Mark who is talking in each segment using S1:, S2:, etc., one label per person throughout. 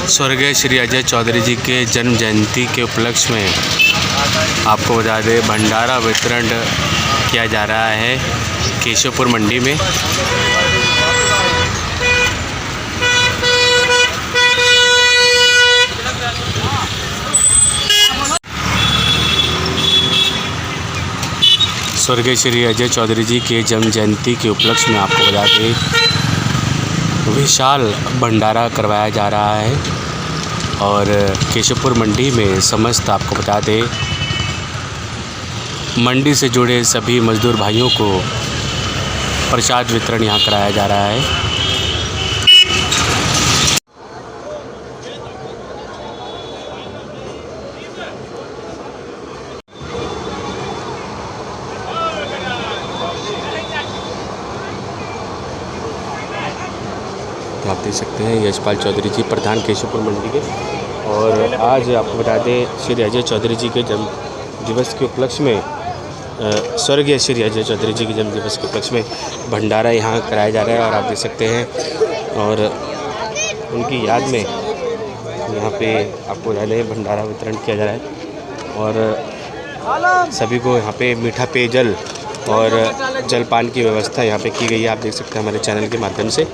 S1: स्वर्गीय श्री अजय चौधरी जी के जन्म जयंती के उपलक्ष्य में आपको बता दें भंडारा वितरण किया जा रहा है केशवपुर मंडी में। स्वर्गीय श्री अजय चौधरी जी के जन्म जयंती के उपलक्ष्य में आपको बता दें विशाल भंडारा करवाया जा रहा है और केशवपुर मंडी में समस्त आपको बता दें मंडी से जुड़े सभी मजदूर भाइयों को प्रसाद वितरण यहाँ कराया जा रहा है। आप देख सकते हैं यशपाल चौधरी जी प्रधान केशवपुर मंडी के। और आज आपको बता दें श्री अजय चौधरी जी के जन्म दिवस के उपलक्ष्य में स्वर्गीय श्री अजय चौधरी जी के जन्म दिवस के उपलक्ष्य में भंडारा यहाँ कराया जा रहा है और आप देख सकते हैं और उनकी याद में यहाँ पे आपको बता दें भंडारा वितरण किया जा रहा है और सभी को यहाँ पे मीठा पेयजल और जलपान की व्यवस्था यहाँ पे की गई है। आप देख सकते हैं हमारे चैनल के माध्यम से।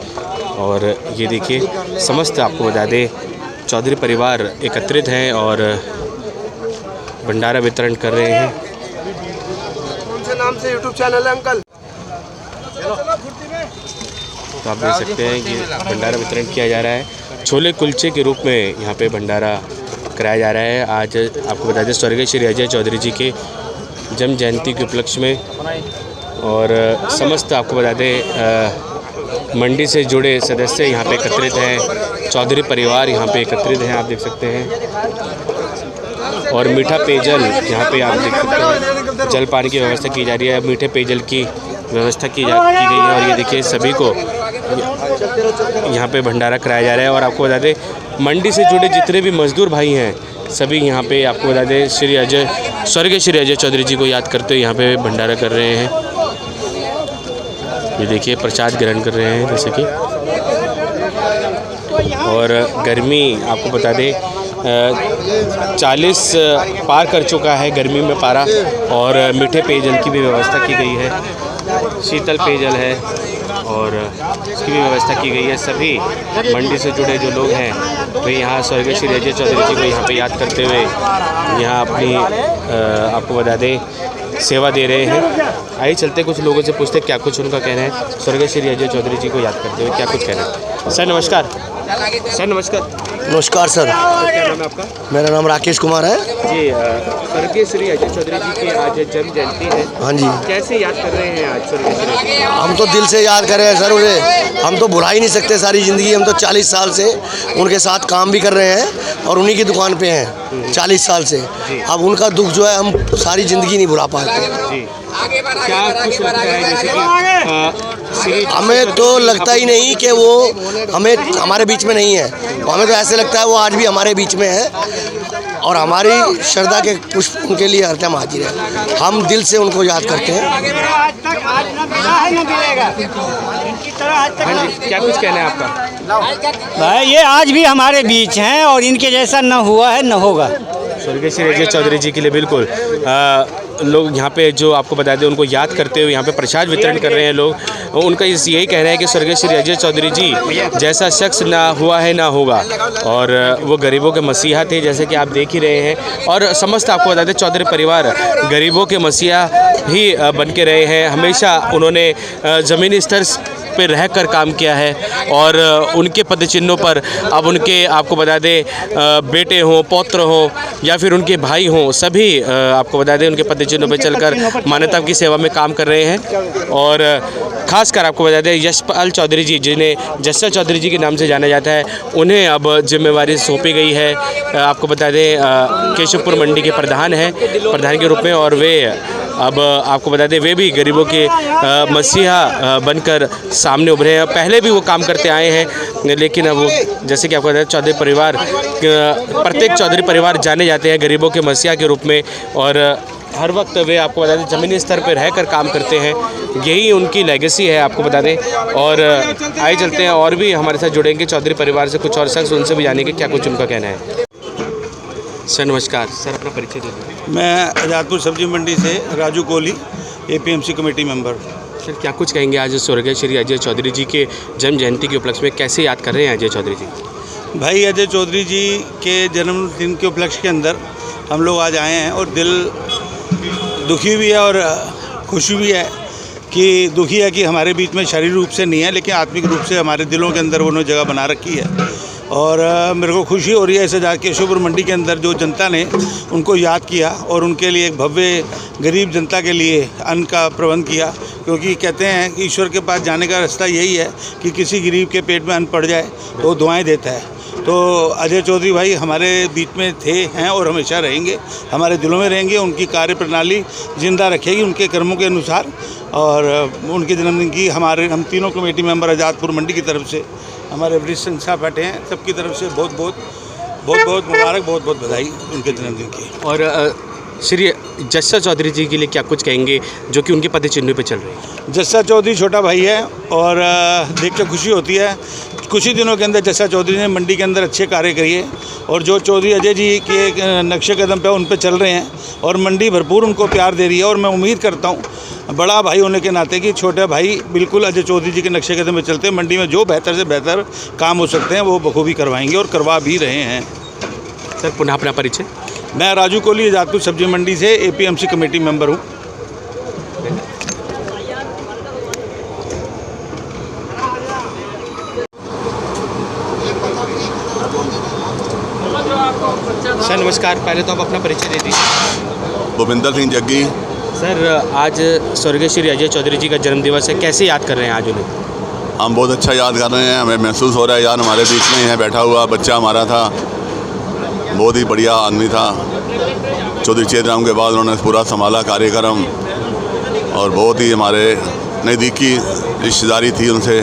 S1: और ये देखिए समस्त आपको बता दें चौधरी परिवार एकत्रित हैं और भंडारा वितरण कर रहे हैं।
S2: कौन से नाम से यूट्यूब चैनल है अंकल?
S1: तो आप देख सकते हैं कि भंडारा वितरण किया जा रहा है। छोले कुलचे के रूप में यहाँ पे भंडारा कराया जा रहा है। आज आपको बता दें स्वर्गीय श्री अजय चौधरी जी के जन्म जयंती के उपलक्ष्य में और समस्त आपको बता दें मंडी से जुड़े सदस्य यहाँ पे एकत्रित हैं, चौधरी परिवार यहाँ पे एकत्रित हैं। आप देख सकते हैं और मीठा पेयजल यहाँ पे आप देख सकते हैं जलपान की व्यवस्था की जा रही है। मीठे पेयजल की व्यवस्था की गई है और ये देखिए सभी को यहाँ पे भंडारा कराया जा रहा है। और आपको बता दें मंडी से जुड़े जितने भी मजदूर भाई हैं सभी यहाँ पे आपको बता दें स्वर्गीय श्री अजय चौधरी जी को याद करते हुए यहाँ पे भंडारा कर रहे हैं। ये देखिए प्रसाद ग्रहण कर रहे हैं जैसे कि। और गर्मी आपको बता दें 40 पार कर चुका है गर्मी में पारा और मीठे पेयजल की भी व्यवस्था की गई है, शीतल पेयजल है और इसकी भी व्यवस्था की गई है। सभी मंडी से जुड़े जो लोग हैं वे यहाँ स्वर्गीय श्री अजय चौधरी जी को यहाँ पे याद करते हुए यहाँ अपनी आपको बता दें सेवा दे रहे हैं। आइए चलते कुछ लोगों से पूछते क्या कुछ उनका कहना है स्वर्गीय श्री अजय चौधरी जी को याद करते हुए क्या कुछ कहना है। सर नमस्कार। सर नमस्कार।
S2: नमस्कार सर।
S1: क्या नाम है आपका?
S2: मेरा नाम राकेश कुमार है
S1: जी। स्वर्गीय श्री अजय चौधरी जी की आज जन्म जयंती है।
S2: हाँ जी।
S1: कैसे याद कर रहे हैं आज स्वर्गीय श्री?
S2: हम तो दिल से याद कर रहे हैं सर उन्हें, हम तो भुला ही नहीं सकते सारी ज़िंदगी। हम तो 40 साल से उनके साथ काम भी कर रहे हैं और उन्हीं की दुकान पे हैं 40 साल से। अब उनका दुख जो है हम सारी ज़िंदगी नहीं भुला पाते
S1: जी। क्या कुछ लगता है जैसे कि
S2: हमें तो लगता ही नहीं कि वो हमारे बीच में नहीं है। हमें तो ऐसे लगता है वो आज भी हमारे बीच में है और हमारी श्रद्धा के पुष्प उनके लिए हर टाइम हाजिर है। हम दिल से उनको याद करते हैं।
S1: क्या कुछ कहना है आपका?
S3: भाई ये आज भी हमारे बीच हैं और इनके जैसा न हुआ है न होगा।
S1: स्वर्गीय श्री अजय चौधरी जी के लिए बिल्कुल लोग यहाँ पे जो आपको बता दें उनको याद करते हुए यहाँ पे प्रसाद वितरण कर रहे हैं लोग। उनका यही कहना है कि स्वर्गीय श्री अजय चौधरी जी जैसा शख्स ना हुआ है ना होगा और वो गरीबों के मसीहा थे जैसे कि आप देख ही रहे हैं। और समस्त आपको बता दें चौधरी परिवार गरीबों के मसीहा ही बन के रहे हैं। हमेशा उन्होंने ज़मीनी स्तर पे रहकर काम किया है और उनके पद चिन्हों पर अब उनके आपको बता दें बेटे हों, पौत्र हों या फिर उनके भाई हों, सभी आपको बता दें उनके पद चिन्हों पर चलकर मानवता की सेवा में काम कर रहे हैं। और खासकर आपको बता दें यशपाल चौधरी जी जिन्हें जस्सा चौधरी जी के नाम से जाना जाता है उन्हें अब जिम्मेवारी सौंपी गई है। आपको बता दें केशवपुर मंडी के प्रधान के रूप में और वे अब आपको बता दें वे भी गरीबों के मसीहा बनकर सामने उभरे हैं। पहले भी वो काम करते आए हैं लेकिन अब वो जैसे कि आपको बता दें चौधरी परिवार प्रत्येक चौधरी परिवार जाने जाते हैं गरीबों के मसीहा के रूप में। और हर वक्त वे आपको बता दें ज़मीनी स्तर पर रहकर काम करते हैं, यही उनकी लेगेसी है आपको बता दें। और आइए चलते हैं और भी हमारे साथ जुड़ेंगे चौधरी परिवार से कुछ और शख्स, उनसे भी जानेंगे क्या कुछ उनका कहना है। सर नमस्कार, सर अपना परिचय दीजिए।
S4: मैं आज़ादपुर सब्जी मंडी से Raju Kohli, APMC committee member.
S1: Sir क्या कुछ कहेंगे आज स्वर्गीय श्री अजय चौधरी जी के जन्म जयंती के उपलक्ष्य में, कैसे याद कर रहे हैं अजय चौधरी जी?
S4: भाई अजय चौधरी जी के जन्मदिन के उपलक्ष्य के अंदर हम लोग आज आए हैं और दिल दुखी भी है और खुशी भी है। कि दुखी है कि हमारे बीच में शारीरिक रूप से नहीं है, लेकिन आत्मिक रूप से हमारे दिलों के अंदर उन्होंने जगह बना रखी है। और मेरे को खुशी हो रही है ऐसे जाके केशवपुर मंडी के अंदर जो जनता ने उनको याद किया और उनके लिए एक भव्य गरीब जनता के लिए अन्न का प्रबंध किया। क्योंकि कहते हैं कि ईश्वर के पास जाने का रास्ता यही है कि किसी गरीब के पेट में अन्न पड़ जाए तो वो दुआएं देता है। तो अजय चौधरी भाई हमारे बीच में थे, हैं और हमेशा रहेंगे, हमारे दिलों में रहेंगे। उनकी कार्य प्रणाली जिंदा रखेगी उनके कर्मों के अनुसार। और उनके जन्मदिन की हम तीनों कमेटी मेंबर आज़ादपुर मंडी की तरफ से, हमारे वरिष्ठ संस्था बैठे हैं, सबकी तरफ से बहुत बहुत मुबारक, बहुत बहुत बधाई उनके जन्मदिन की।
S1: और श्री जस्सा चौधरी जी के लिए क्या कुछ कहेंगे जो कि उनके पद चिन्ह पे चल रहे हैं?
S4: जस्सा चौधरी छोटा भाई है और देख के खुशी होती है। कुछ ही दिनों के अंदर जस्सा चौधरी ने मंडी के अंदर अच्छे कार्य किए और जो चौधरी अजय जी के नक्शे कदम पे उन पे चल रहे हैं और मंडी भरपूर उनको प्यार दे रही है। और मैं उम्मीद करता हूँ बड़ा भाई होने के नाते कि छोटे भाई बिल्कुल अजय चौधरी जी के नक्शे कदम पे चलते हैं। मंडी में जो बेहतर से बेहतर काम हो सकते हैं वो बखूबी करवाएंगे और करवा भी रहे हैं।
S1: सर पुनः अपना परिचय।
S4: मैं राजू कोहली आज़ादपुर सब्जी मंडी से APMC कमेटी मेंबर हूँ।
S1: सर नमस्कार, पहले तो आप अपना परिचय दे दीजिए।
S5: भूपिंदर सिंह जग्गी।
S1: सर आज स्वर्गीय श्री अजय चौधरी जी का जन्म दिवस है, कैसे याद कर रहे हैं आज उन्हें?
S5: हम बहुत अच्छा याद कर रहे हैं, हमें महसूस हो रहा है यार हमारे बीच में है बैठा हुआ बच्चा हमारा था, बहुत ही बढ़िया आदमी था। चौधरी चेतराम के बाद उन्होंने पूरा संभाला कार्यक्रम और बहुत ही हमारे नज़दीकी रिश्तेदारी थी उनसे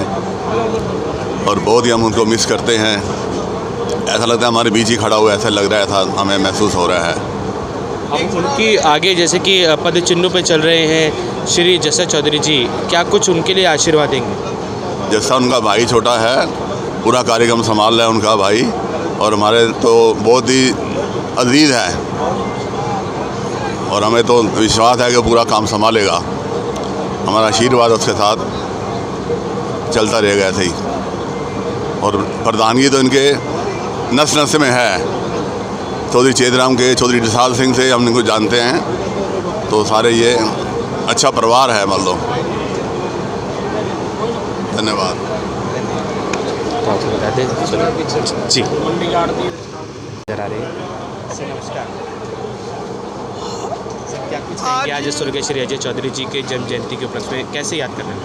S5: और बहुत ही हम उनको मिस करते हैं। ऐसा लगता है हमारे बीच ही खड़ा हुआ ऐसा लग रहा था, हमें महसूस हो रहा है।
S1: अब उनकी आगे जैसे कि पद चिन्हों पे चल रहे हैं श्री जस्सा चौधरी जी, क्या कुछ उनके लिए आशीर्वाद देंगे?
S5: जैसा उनका भाई छोटा है, पूरा कार्यक्रम संभाल रहा है उनका भाई और हमारे तो बहुत ही अजीज है और हमें तो विश्वास है कि पूरा काम संभालेगा। हमारा आशीर्वाद उसके साथ चलता रहेगा ऐसे ही। और प्रधानगी तो इनके नस नस में है। चौधरी चेतराम के चौधरी विशाल सिंह से हम इनको जानते हैं, तो सारे ये अच्छा परिवार है मान लो। धन्यवाद।
S1: जी आ रहे हैं। सर नमस्कार, क्या कुछ कहेंगे आज स्वर्गीय श्री अजय चौधरी जी के जन्म जयंती के उपलक्ष्य में, कैसे याद कर रहे हैं?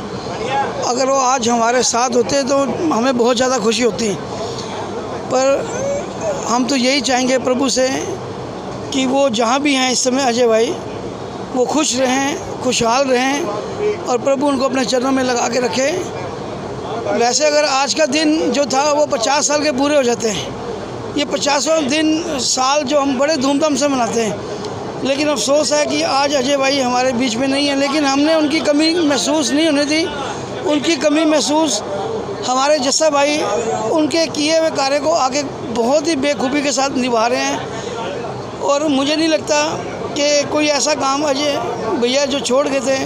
S6: अगर वो आज हमारे साथ होते तो हमें बहुत ज़्यादा खुशी होती, पर हम तो यही चाहेंगे प्रभु से कि वो जहाँ भी हैं इस समय अजय भाई, वो खुश रहें, खुशहाल रहें और प्रभु उनको अपने चरणों में लगा के रखे। वैसे अगर आज का दिन जो था वो 50 साल के पूरे हो जाते हैं, ये 50वां दिन साल जो हम बड़े धूमधाम से मनाते हैं, लेकिन अफसोस है कि आज अजय भाई हमारे बीच में नहीं है। लेकिन हमने उनकी कमी महसूस नहीं होने दी। उनकी कमी महसूस हमारे जस्सा भाई उनके किए हुए कार्य को आगे बहुत ही बेखूबी के साथ निभा रहे हैं। और मुझे नहीं लगता कि कोई ऐसा काम अजय भैया जो छोड़ गए थे,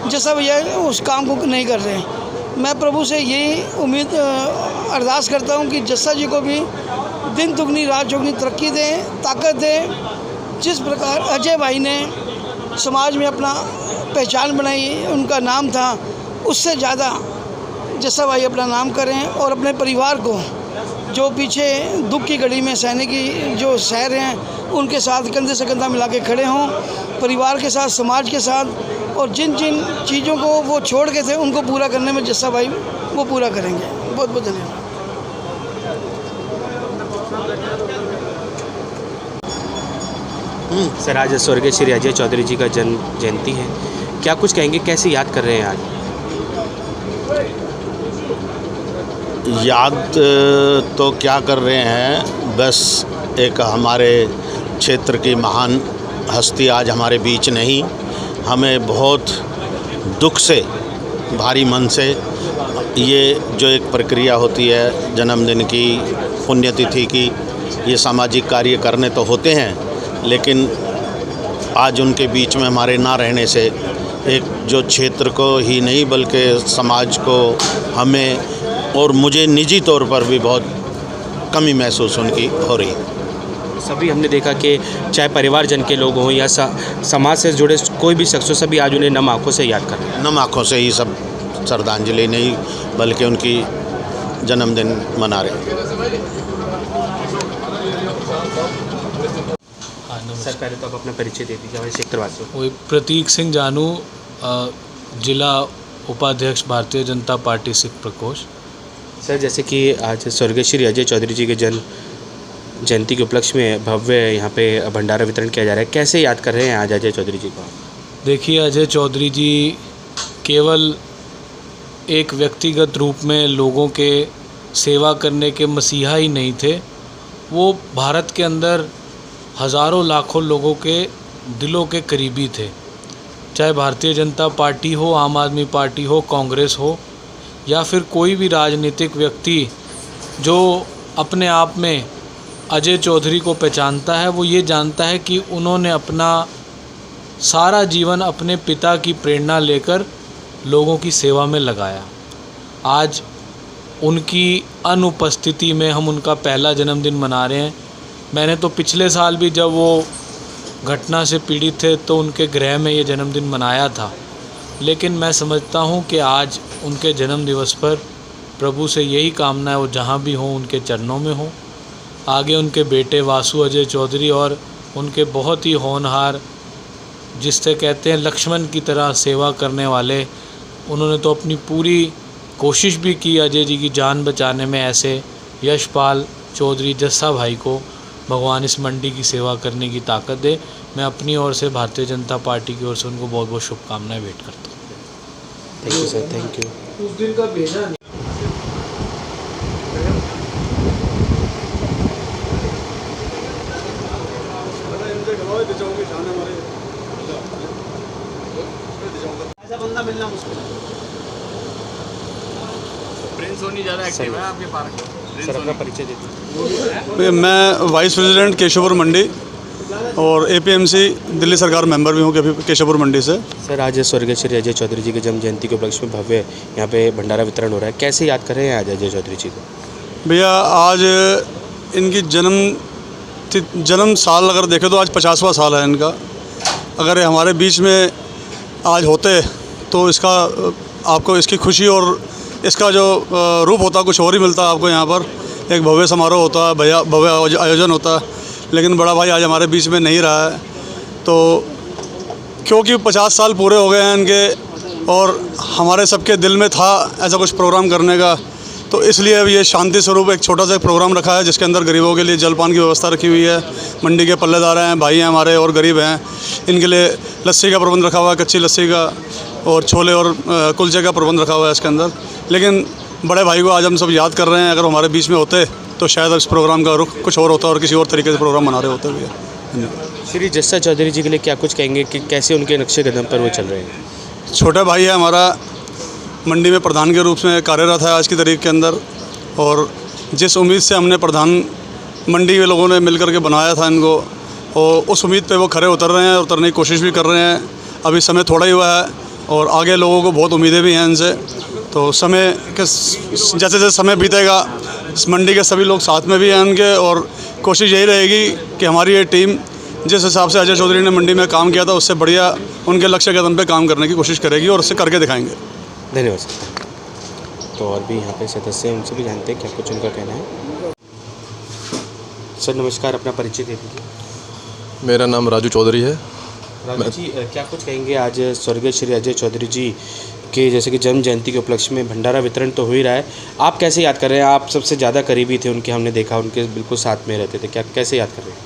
S6: जस्सा भैया उस काम को नहीं कर रहे हैं। मैं प्रभु से यही उम्मीद अरदास करता हूं कि जस्सा जी को भी दिन दुगनी रात चौगनी तरक्की दें, ताकत दें। जिस प्रकार अजय भाई ने समाज में अपना पहचान बनाई, उनका नाम था, उससे ज़्यादा जस्सा भाई अपना नाम करें और अपने परिवार को जो पीछे दुख की घड़ी में सैनिक जो सह रहे हैं उनके साथ कंधे से कंधा मिला के खड़े हों, परिवार के साथ, समाज के साथ। और जिन जिन चीज़ों को वो छोड़ के थे उनको पूरा करने में जस्सा भाई वो पूरा करेंगे। बहुत बहुत धन्यवाद।
S1: सर आज स्वर्गीय श्री अजय चौधरी जी का जन्म जयंती है, क्या कुछ कहेंगे, कैसे याद कर रहे हैं आज?
S7: याद तो क्या कर रहे हैं, बस एक हमारे क्षेत्र की महान हस्ती आज हमारे बीच नहीं। हमें बहुत दुख से, भारी मन से ये जो एक प्रक्रिया होती है जन्मदिन की, पुण्यतिथि की, ये सामाजिक कार्य करने तो होते हैं, लेकिन आज उनके बीच में हमारे ना रहने से एक जो क्षेत्र को ही नहीं बल्कि समाज को, हमें और मुझे निजी तौर पर भी बहुत कमी महसूस उनकी हो रही है।
S1: सभी हमने देखा कि चाहे परिवारजन के लोग हों या समाज से जुड़े कोई भी शख्स हो, सभी आज उन्हें नम आँखों से याद कर रहे हैं।
S7: नम आँखों से ही सब श्रद्धांजलि नहीं बल्कि उनकी जन्मदिन मना रहे हैं।
S1: सर पहले तो आप अपना परिचय दे दीजिए हमारे क्षेत्रवासियों को।
S8: वही प्रतीक सिंह जानू, जिला उपाध्यक्ष भारतीय जनता पार्टी सिख प्रकोष्ठ।
S1: सर जैसे कि आज स्वर्गीय श्री अजय चौधरी जी के जन्म जयंती के उपलक्ष्य में भव्य यहाँ पे भंडारा वितरण किया जा रहा है, कैसे याद कर रहे हैं आज अजय चौधरी जी को?
S8: देखिए, अजय चौधरी जी केवल एक व्यक्तिगत रूप में लोगों के सेवा करने के मसीहा ही नहीं थे, वो भारत के अंदर हज़ारों लाखों लोगों के दिलों के करीबी थे। चाहे भारतीय जनता पार्टी हो, आम आदमी पार्टी हो, कांग्रेस हो या फिर कोई भी राजनीतिक व्यक्ति जो अपने आप में अजय चौधरी को पहचानता है, वो ये जानता है कि उन्होंने अपना सारा जीवन अपने पिता की प्रेरणा लेकर लोगों की सेवा में लगाया। आज उनकी अनुपस्थिति में हम उनका पहला जन्मदिन मना रहे हैं। मैंने तो पिछले साल भी जब वो घटना से पीड़ित थे तो उनके गृह में ये जन्मदिन मनाया था, लेकिन मैं समझता हूँ कि आज उनके जन्म दिवस पर प्रभु से यही कामना है वो जहाँ भी हों उनके चरणों में हों। आगे उनके बेटे वासु अजय चौधरी और उनके बहुत ही होनहार, जिससे कहते हैं लक्ष्मण की तरह सेवा करने वाले, उन्होंने तो अपनी पूरी कोशिश भी की अजय जी की जान बचाने में। ऐसे यशपाल चौधरी जस्सा भाई को भगवान इस मंडी की सेवा करने की ताकत दे। मैं अपनी ओर से भारतीय जनता पार्टी की ओर से उनको बहुत बहुत शुभकामनाएं भेंट करता हूँ।
S1: Thank you sir, thank you.
S8: उस दिन का भेजा नहीं।
S1: सर अपना परिचय दे दीजिए।
S9: मैं वाइस प्रेसिडेंट केशवपुर मंडी और एपीएमसी दिल्ली सरकार मेंबर भी हूँ केशवपुर मंडी से।
S1: सर आज स्वर्गीय श्री अजय चौधरी जी के जन्म जयंती के उपलक्ष्य में भव्य यहाँ पे भंडारा वितरण हो रहा है, कैसे याद कर रहे हैं आज अजय चौधरी जी को?
S9: भैया आज इनकी जन्म साल अगर देखें तो आज 50वां साल है इनका। अगर ये हमारे बीच में आज होते तो इसका आपको इसकी खुशी और इसका जो रूप होता कुछ और ही मिलता आपको। यहाँ पर एक भव्य समारोह होता है, भव्य आयोजन होता है, लेकिन बड़ा भाई आज हमारे बीच में नहीं रहा है। तो क्योंकि 50 साल पूरे हो गए हैं इनके और हमारे सबके दिल में था ऐसा कुछ प्रोग्राम करने का, तो इसलिए अब ये शांति स्वरूप एक छोटा सा प्रोग्राम रखा है जिसके अंदर गरीबों के लिए जलपान की व्यवस्था रखी हुई है। मंडी के पल्लेदार हैं, भाई हैं हमारे और गरीब हैं, इनके लिए लस्सी का प्रबंध रखा हुआ है, कच्ची लस्सी का, और छोले और कुलचे का प्रबंध रखा हुआ है इसके अंदर। लेकिन बड़े भाई को आज हम सब याद कर रहे हैं, अगर हमारे बीच में होते तो शायद इस प्रोग्राम का रुख कुछ और होता और किसी और तरीके से प्रोग्राम मना रहे होते भी।
S1: श्री जस्सा चौधरी जी के लिए क्या कुछ कहेंगे कि कैसे उनके नक्शे कदम पर वो चल रहे हैं?
S9: छोटा भाई है हमारा, मंडी में प्रधान के रूप में कार्यरत है आज की तारीख के अंदर, और जिस उम्मीद से हमने प्रधान मंडी के लोगों ने मिलकर के बनाया था इनको, और उस उम्मीद पे वो खरे उतर रहे हैं और उतरने की कोशिश भी कर रहे हैं। अभी समय थोड़ा ही हुआ है और आगे लोगों को बहुत उम्मीदें भी हैं इनसे। तो समय के जैसे जैसे समय बीतेगा इस मंडी के सभी लोग साथ में भी हैं उनके, और कोशिश यही रहेगी कि हमारी ये टीम जिस हिसाब से अजय चौधरी ने मंडी में काम किया था उससे बढ़िया उनके लक्ष्य कदम पे काम करने की कोशिश करेगी और उससे करके दिखाएंगे।
S1: धन्यवाद सर। तो और भी यहाँ पे सदस्य हैं, उनसे भी जानते हैं क्या कुछ उनका कहना है। सर नमस्कार, अपना परिचय दे दीजिए।
S10: मेरा नाम राजू चौधरी है।
S1: राजू जी क्या कुछ कहेंगे, आज स्वर्गीय श्री अजय चौधरी जी के जैसे कि जन्म जयंती के उपलक्ष्य में भंडारा वितरण तो हो ही रहा है, आप कैसे याद कर रहे हैं? आप सबसे ज़्यादा करीबी थे उनके, हमने देखा उनके बिल्कुल साथ में रहते थे, क्या कैसे याद कर रहे हैं?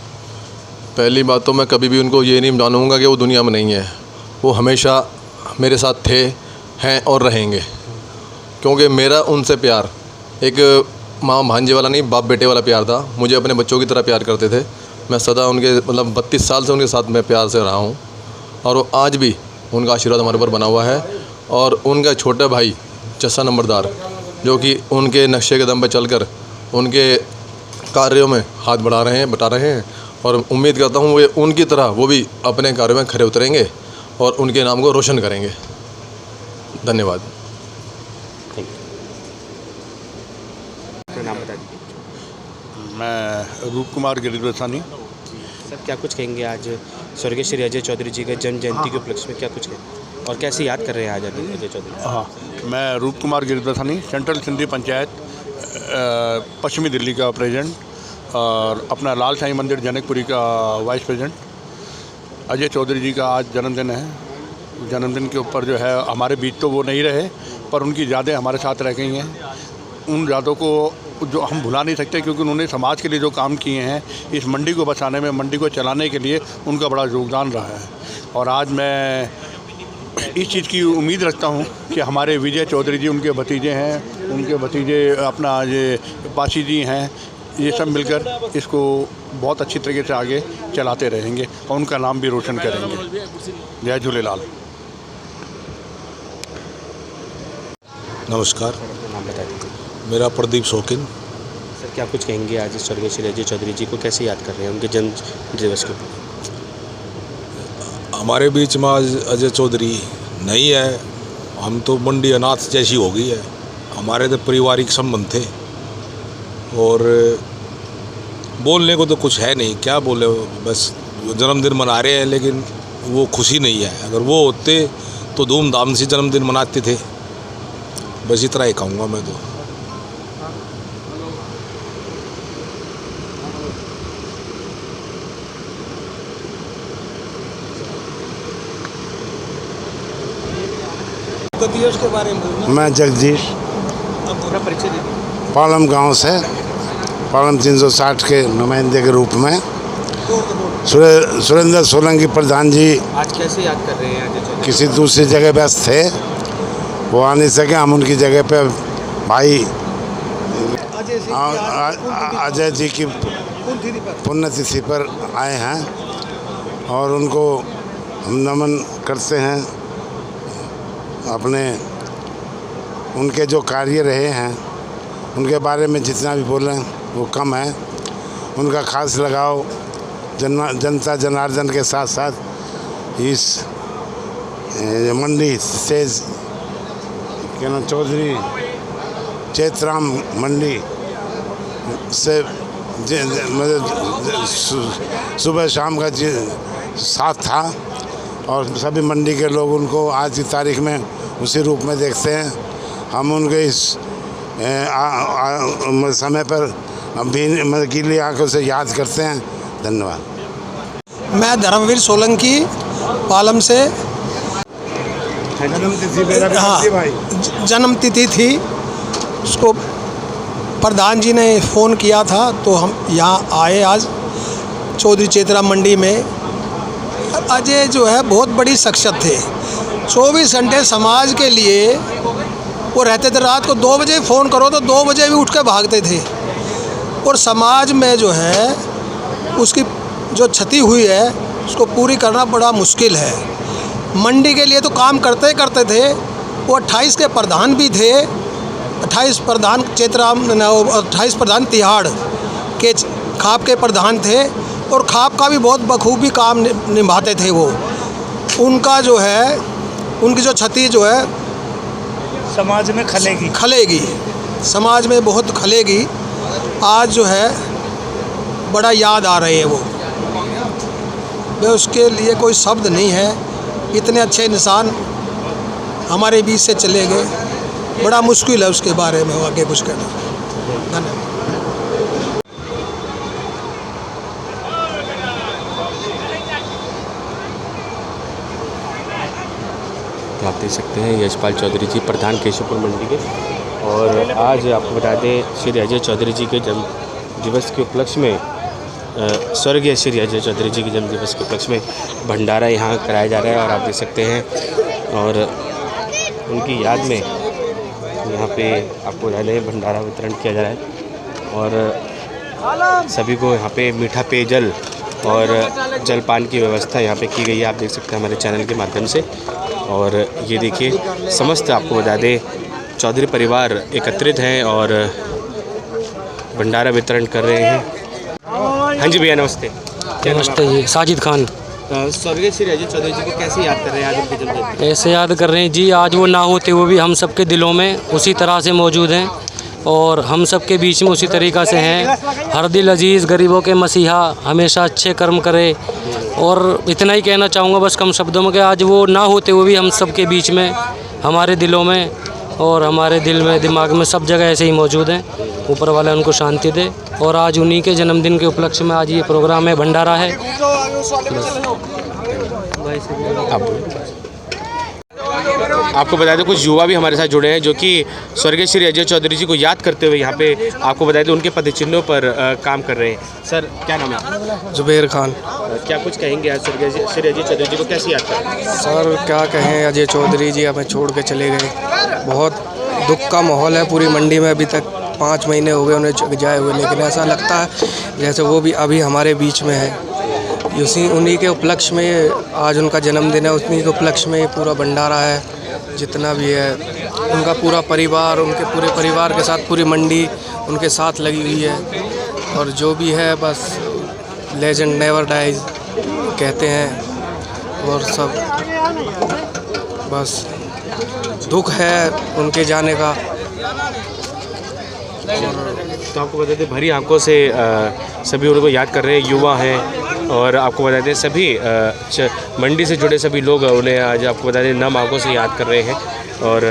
S10: पहली बात तो मैं कभी भी उनको ये नहीं जानूँगा कि वो दुनिया में नहीं है। वो हमेशा मेरे साथ थे, हैं और रहेंगे, क्योंकि मेरा उनसे प्यार एक माँ भांजे वाला नहीं, बाप बेटे वाला प्यार था। मुझे अपने बच्चों की तरह प्यार करते थे मैं सदा उनके मतलब 32 साल से उनके साथ मैं प्यार से रहा हूँ और वो आज भी उनका आशीर्वाद हमारे ऊपर बना हुआ है। और उनका छोटा भाई चस्सा नंबरदार जो कि उनके नक्शे के दम पर चलकर उनके कार्यों में हाथ बटा रहे हैं और उम्मीद करता हूँ वो उनकी तरह वो भी अपने कार्यों में खरे उतरेंगे और उनके नाम को रोशन करेंगे। धन्यवाद।
S1: नाम बता दीजिए।
S4: मैं रूप कुमार गिरिजसानी।
S1: सर क्या कुछ कहेंगे आज स्वर्गीय श्री अजय चौधरी जी के जन्म जयंती के उपलक्ष्य में, क्या कुछ कहें और कैसे याद कर रहे हैं आज अजय चौधरी?
S4: हाँ, मैं रूप कुमार गिरिजसानी, सेंट्रल सिंधी पंचायत पश्चिमी दिल्ली का प्रेसिडेंट और अपना लाल साईं मंदिर जनकपुरी का वाइस प्रेसिडेंट। अजय चौधरी जी का आज जन्मदिन है। जन्मदिन के ऊपर जो है हमारे बीच तो वो नहीं रहे पर उनकी यादें हमारे साथ रह गई हैं। उन यादों को जो हम भुला नहीं सकते क्योंकि उन्होंने समाज के लिए जो काम किए हैं, इस मंडी को बचाने में, मंडी को चलाने के लिए उनका बड़ा योगदान रहा है। और आज मैं इस चीज़ की उम्मीद रखता हूं कि हमारे विजय चौधरी जी, उनके भतीजे हैं, उनके भतीजे अपना ये पाशी जी हैं, ये सब मिलकर इसको बहुत अच्छी तरीके से आगे चलाते रहेंगे और उनका नाम भी रोशन करेंगे। जय झूलेलाल।
S11: नमस्कार,
S1: नाम बता दीजिए।
S11: मेरा प्रदीप शौकीन।
S1: सर क्या कुछ कहेंगे आज स्वर्गीय श्री अजय चौधरी जी को कैसे याद कर रहे हैं उनके जन्म दिवस के ऊपर?
S11: हमारे बीच में आज अजय चौधरी नहीं है। हम तो मंडी अनाथ जैसी हो गई है। हमारे तो पारिवारिक संबंध थे और बोलने को तो कुछ है नहीं, क्या बोले, बस जन्मदिन मना रहे हैं लेकिन वो खुशी नहीं है। अगर वो होते तो धूमधाम से जन्मदिन मनाते थे। बस इतना ही कहूँगा मैं तो।
S6: के बारे में
S12: मैं जगदीश
S1: पूरा परिचय दीजिए।
S12: पालम गांव से, पालम 360 के नुमाइंदे के रूप में। सुरेंद्र सोलंकी प्रधान जी
S1: आज कैसे याद कर रहे हैं अजय चौधरी?
S12: किसी दूसरी जगह व्यस्त थे, वो आ नहीं सके। हम उनकी जगह पे भाई अजय जी की पुण्यतिथि पर आए हैं और उनको हम नमन करते हैं। अपने उनके जो कार्य रहे हैं उनके बारे में जितना भी बोलें वो कम है। उनका खास लगाव जनता जनार्दन के साथ साथ इस मंडी से क्या नाम, चौधरी चेतराम मंडी से मतलब सुबह शाम का साथ था और सभी मंडी के लोग उनको आज की तारीख में उसी रूप में देखते हैं। हम उनके इस समय पर भी गीली आंखों से याद करते हैं। धन्यवाद।
S6: मैं धर्मवीर सोलंकी, पालम से। जन्म तिथि थी, उसको प्रधान जी ने फ़ोन किया था तो हम यहाँ आए आज चौधरी चेतराम मंडी में। अजय जो है बहुत बड़ी शख्सियत थे। 24 घंटे समाज के लिए वो रहते थे। रात को 2 बजे फ़ोन करो तो 2 बजे भी उठ के भागते थे। और समाज में जो है उसकी जो क्षति हुई है उसको पूरी करना बड़ा मुश्किल है। मंडी के लिए तो काम करते करते थे। वो 28 के प्रधान भी थे। 28 प्रधान चेतराम, 28 प्रधान तिहाड़ के खाप के प्रधान थे और खाप का भी बहुत बखूबी काम निभाते थे वो। उनका जो है, उनकी जो क्षति जो है
S3: समाज में
S6: खलेगी, समाज में बहुत खलेगी। आज जो है बड़ा याद आ रहे हैं वो। उसके लिए कोई शब्द नहीं है। इतने अच्छे इंसान हमारे बीच से चले गए, बड़ा मुश्किल है उसके बारे में आगे कुछ कहना। धन्यवाद।
S1: आप देख सकते हैं यशपाल चौधरी जी, प्रधान केशवपुर मंडी के। और आज आपको बता दें श्री अजय चौधरी जी के जन्म दिवस के उपलक्ष्य में, स्वर्गीय श्री अजय चौधरी जी के जन्म दिवस के उपलक्ष्य में भंडारा यहाँ कराया जा रहा है और आप देख सकते हैं। और उनकी याद में यहाँ पे आपको बता दें भंडारा वितरण किया जा रहा है और सभी को यहाँ पे मीठा पेयजल और जलपान की व्यवस्था यहाँ पे की गई है, आप देख सकते हैं हमारे चैनल के माध्यम से। और ये देखिए समस्त आपको बता दें चौधरी परिवार एकत्रित हैं और भंडारा वितरण कर रहे हैं। हाँ जी भैया नमस्ते।
S13: नमस्ते जी, साजिद खान।
S1: स्वर्गीय श्री अजय चौधरी जी को कैसे याद कर रहे हैं आज उनके जन्मदिन?
S13: ऐसे याद कर रहे हैं जी, आज वो ना होते वो भी हम सबके दिलों में उसी तरह से मौजूद हैं और हम सबके बीच में उसी तरीक़ा से हैं। हर दिल अजीज़, गरीबों के मसीहा, हमेशा अच्छे कर्म करे। और इतना ही कहना चाहूँगा बस कम शब्दों में कि आज वो ना होते वो भी हम सबके बीच में, हमारे दिलों में और हमारे दिल में, दिमाग में, सब जगह ऐसे ही मौजूद हैं। ऊपर वाला उनको शांति दे। और आज उन्हीं के जन्मदिन के उपलक्ष्य में आज ये प्रोग्राम है, भंडारा है।
S1: आपको बता दें कुछ युवा भी हमारे साथ जुड़े हैं जो कि स्वर्गीय श्री अजय चौधरी जी को याद करते हुए यहाँ पे आपको बता दें उनके पदचिन्हों पर काम कर रहे हैं। सर क्या नाम है?
S14: जुबैर खान।
S1: क्या कुछ कहेंगे आज स्वर्गीय श्री अजय चौधरी जी को कैसे याद करें?
S14: सर क्या कहें, अजय चौधरी जी हमें छोड़ के चले गए। बहुत दुख का माहौल है पूरी मंडी में। अभी तक 5 महीने हो गए उन्हें जाए हुए, लेकिन ऐसा लगता है जैसे वो भी अभी हमारे बीच में है। उन्हीं के उपलक्ष्य में आज उनका जन्मदिन है, उन्हीं के उपलक्ष्य में पूरा भंडारा है। जितना भी है उनका पूरा परिवार, उनके पूरे परिवार के साथ पूरी मंडी उनके साथ लगी हुई है। और जो भी है बस लेजेंड नेवर डाइज कहते हैं। और सब बस दुख है उनके जाने का।
S1: तो आपको बता दें भरी आंखों से सभी उनको याद कर रहे हैं, युवा हैं। और आपको बता दें सभी मंडी से जुड़े सभी लोग उन्हें आज आपको बता दें नम आंखों से याद कर रहे हैं। और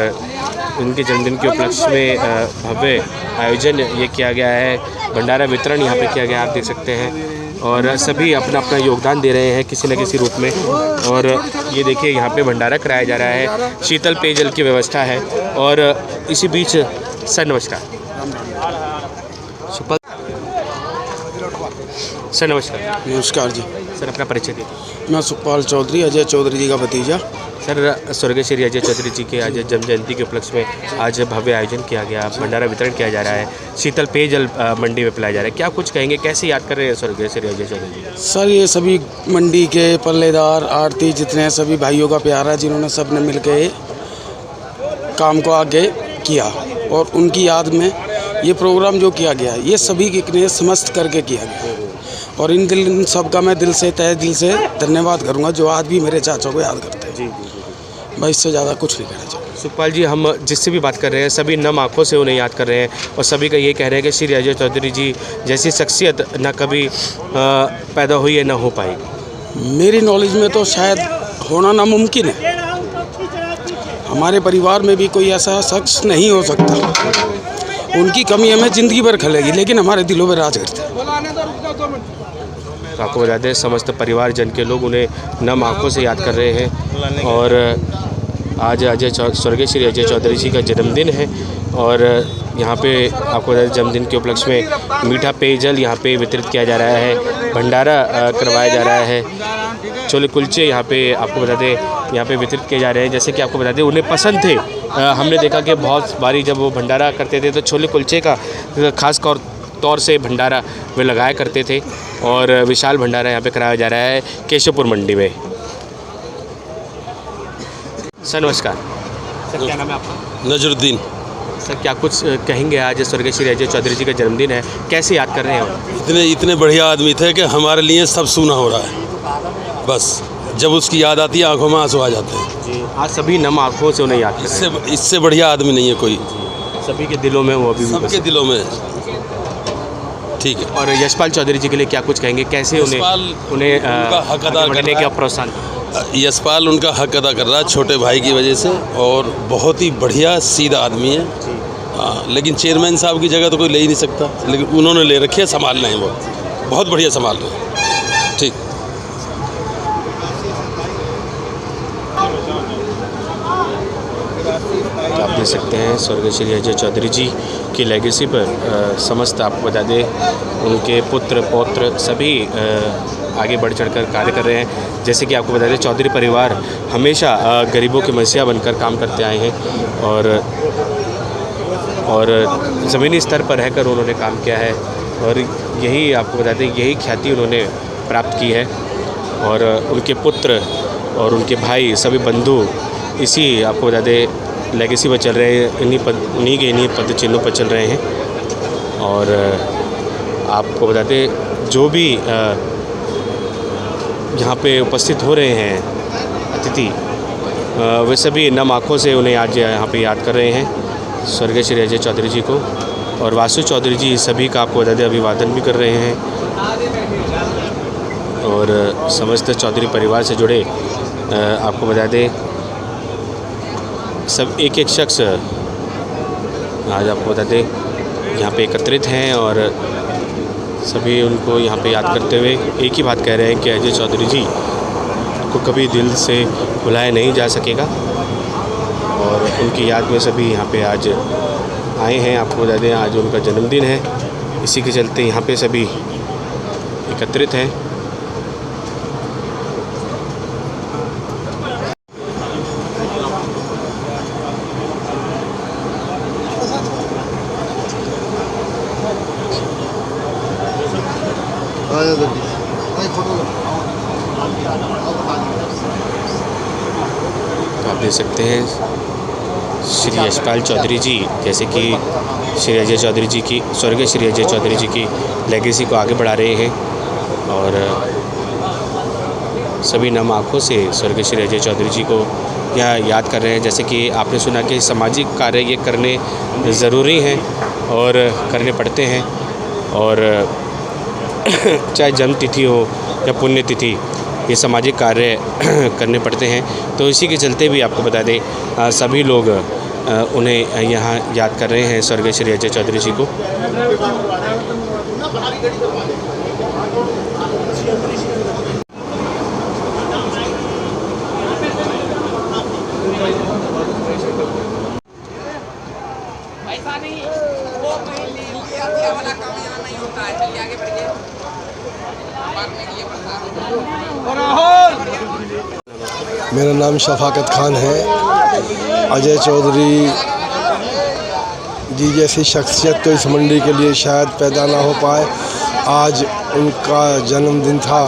S1: उनके जन्मदिन के उपलक्ष्य में भव्य आयोजन ये किया गया है, भंडारा वितरण यहाँ पे किया गया है, आप देख सकते हैं। और सभी अपना अपना योगदान दे रहे हैं किसी न किसी रूप में। और ये देखिए यहाँ पे भंडारा कराया जा रहा है, शीतल पेयजल की व्यवस्था है। और इसी बीच सर नमस्कार। सर नमस्कार।
S15: नमस्कार जी।
S1: सर अपना परिचय दीजिए।
S15: मैं सुखपाल चौधरी, अजय चौधरी जी का भतीजा।
S1: सर स्वर्गीय श्री अजय चौधरी जी के आज जन्म जयंती के उपलक्ष्य में आज भव्य आयोजन किया गया, भंडारा वितरण किया जा रहा है, शीतल पेयजल मंडी में पिलाया जा रहा है। क्या कुछ कहेंगे, कैसे याद कर रहे हैं स्वर्गीय श्री अजय चौधरी जी?
S15: सर ये सभी मंडी के पल्लेदार, आरती जितने सभी भाइयों का प्यार है, जिन्होंने सब ने मिल के काम को आगे किया। और उनकी याद में ये प्रोग्राम जो किया गया ये सभी ने समस्त करके किया गया। और इन सबका मैं दिल से, तहे दिल से धन्यवाद करूंगा जो आज भी मेरे चाचा को याद करते हैं। जी। भाई इससे ज़्यादा कुछ नहीं कहना चाहिए।
S1: सुखपाल जी, हम जिससे भी बात कर रहे हैं सभी नम आँखों से उन्हें याद कर रहे हैं और सभी का ये कह रहे हैं कि श्री अजय चौधरी जी जैसी शख्सियत न कभी पैदा हुई है न हो पाएगी।
S15: मेरी नॉलेज में तो शायद होना नामुमकिन है। हमारे परिवार में भी कोई ऐसा शख्स नहीं हो सकता। उनकी कमी हमें ज़िंदगी भर खलेगी, लेकिन हमारे दिलों में राज करते हैं।
S1: तो आपको बता दें समस्त परिवारजन के लोग उन्हें नम आँखों से याद कर रहे हैं। और आज स्वर्गीय श्री अजय चौधरी जी का जन्मदिन है और यहाँ पे आपको बता दें जन्मदिन के उपलक्ष्य में मीठा पेयजल यहाँ पे वितरित किया जा रहा है, भंडारा करवाया जा रहा है, छोले कुलचे यहाँ पे आपको बता दें यहाँ पे वितरित किए जा रहे हैं। जैसे कि आपको बता दें उन्हें पसंद थे, हमने देखा कि बहुत बारी जब वो भंडारा करते थे तो छोले कुलचे का खास तौर से भंडारा वे लगाया करते थे। और विशाल भंडारा यहाँ पे कराया जा रहा है केशवपुर मंडी में। सर नमस्कार। सर क्या नाम है आपका?
S16: नजरुद्दीन।
S1: सर क्या कुछ कहेंगे, आज स्वर्गीय श्री अजय चौधरी जी का जन्मदिन है, कैसे याद कर रहे हैं?
S16: इतने बढ़िया आदमी थे कि हमारे लिए सब सूना हो रहा है। बस जब उसकी याद आती है आंखों में आंसू आ जाते हैं।
S1: जी, आज सभी नम आँखों से उन्हें याद कर रहे हैं।
S16: इससे बढ़िया आदमी नहीं है कोई।
S1: सभी के दिलों में वो अभी भी
S16: सबके दिलों में। ठीक है।
S1: और यशपाल चौधरी जी के लिए क्या कुछ कहेंगे, कैसे उन्हें
S16: उनका हक अदा
S1: करने का प्रोत्साहन?
S16: यशपाल उनका हक अदा कर रहा है छोटे भाई की वजह से, और बहुत ही बढ़िया सीधा आदमी है। हाँ, लेकिन चेयरमैन साहब की जगह तो कोई ले ही नहीं सकता, लेकिन उन्होंने ले रखी है, संभाल रहे हैं, वो बहुत बढ़िया संभाल रहे हैं। ठीक।
S1: आप देख सकते हैं स्वर्गीय श्री अजय चौधरी जी की लेगेसी पर समस्त आपको बता दें उनके पुत्र पौत्र सभी आगे बढ़ चढ़कर कार्य कर रहे हैं। जैसे कि आपको बता दें चौधरी परिवार हमेशा गरीबों के मसीहा बनकर काम करते आए हैं और ज़मीनी स्तर पर रहकर उन्होंने काम किया है। और यही आपको बता दें यही ख्याति उन्होंने प्राप्त की है और उनके पुत्र और उनके भाई सभी बंधु इसी आपको बता दें लेगेसी पर चल रहे हैं, इन्हीं पद चिन्हों पर चल रहे हैं। और आपको बता दें जो भी यहाँ पे उपस्थित हो रहे हैं अतिथि, वे सभी नम आँखों से उन्हें आज यहाँ पे याद कर रहे हैं स्वर्गीय श्री अजय चौधरी जी को। और वासु चौधरी जी सभी का आपको बता दें अभिवादन भी कर रहे हैं और समस्त चौधरी परिवार से जुड़े आपको बता दें सब एक एक शख्स आज आपको बता दें यहाँ पे एकत्रित हैं और सभी उनको यहाँ पे याद करते हुए एक ही बात कह रहे हैं कि अजय चौधरी जी को कभी दिल से भुलाया नहीं जा सकेगा और उनकी याद में सभी यहाँ पे आज आए हैं। आपको बता दें आज उनका जन्मदिन है, इसी के चलते यहाँ पे सभी एकत्रित हैं। आप देख सकते हैं श्री यशपाल चौधरी जी जैसे कि श्री अजय चौधरी जी की स्वर्गीय श्री अजय चौधरी जी की लेगेसी को आगे बढ़ा रहे हैं और सभी नम आँखों से स्वर्गीय श्री अजय चौधरी जी को यह याद कर रहे हैं। जैसे कि आपने सुना कि सामाजिक कार्य ये करने ज़रूरी हैं और करने पड़ते हैं और चाहे जन्म तिथि हो या पुण्य तिथि, ये सामाजिक कार्य करने पड़ते हैं। तो इसी के चलते भी आपको बता दें सभी लोग उन्हें यहाँ याद कर रहे हैं स्वर्गीय श्री अजय चौधरी जी को।
S2: मेरा नाम शफाकत खान है। अजय चौधरी जी जैसी शख्सियत तो इस मंडी के लिए शायद पैदा ना हो पाए। आज उनका जन्मदिन था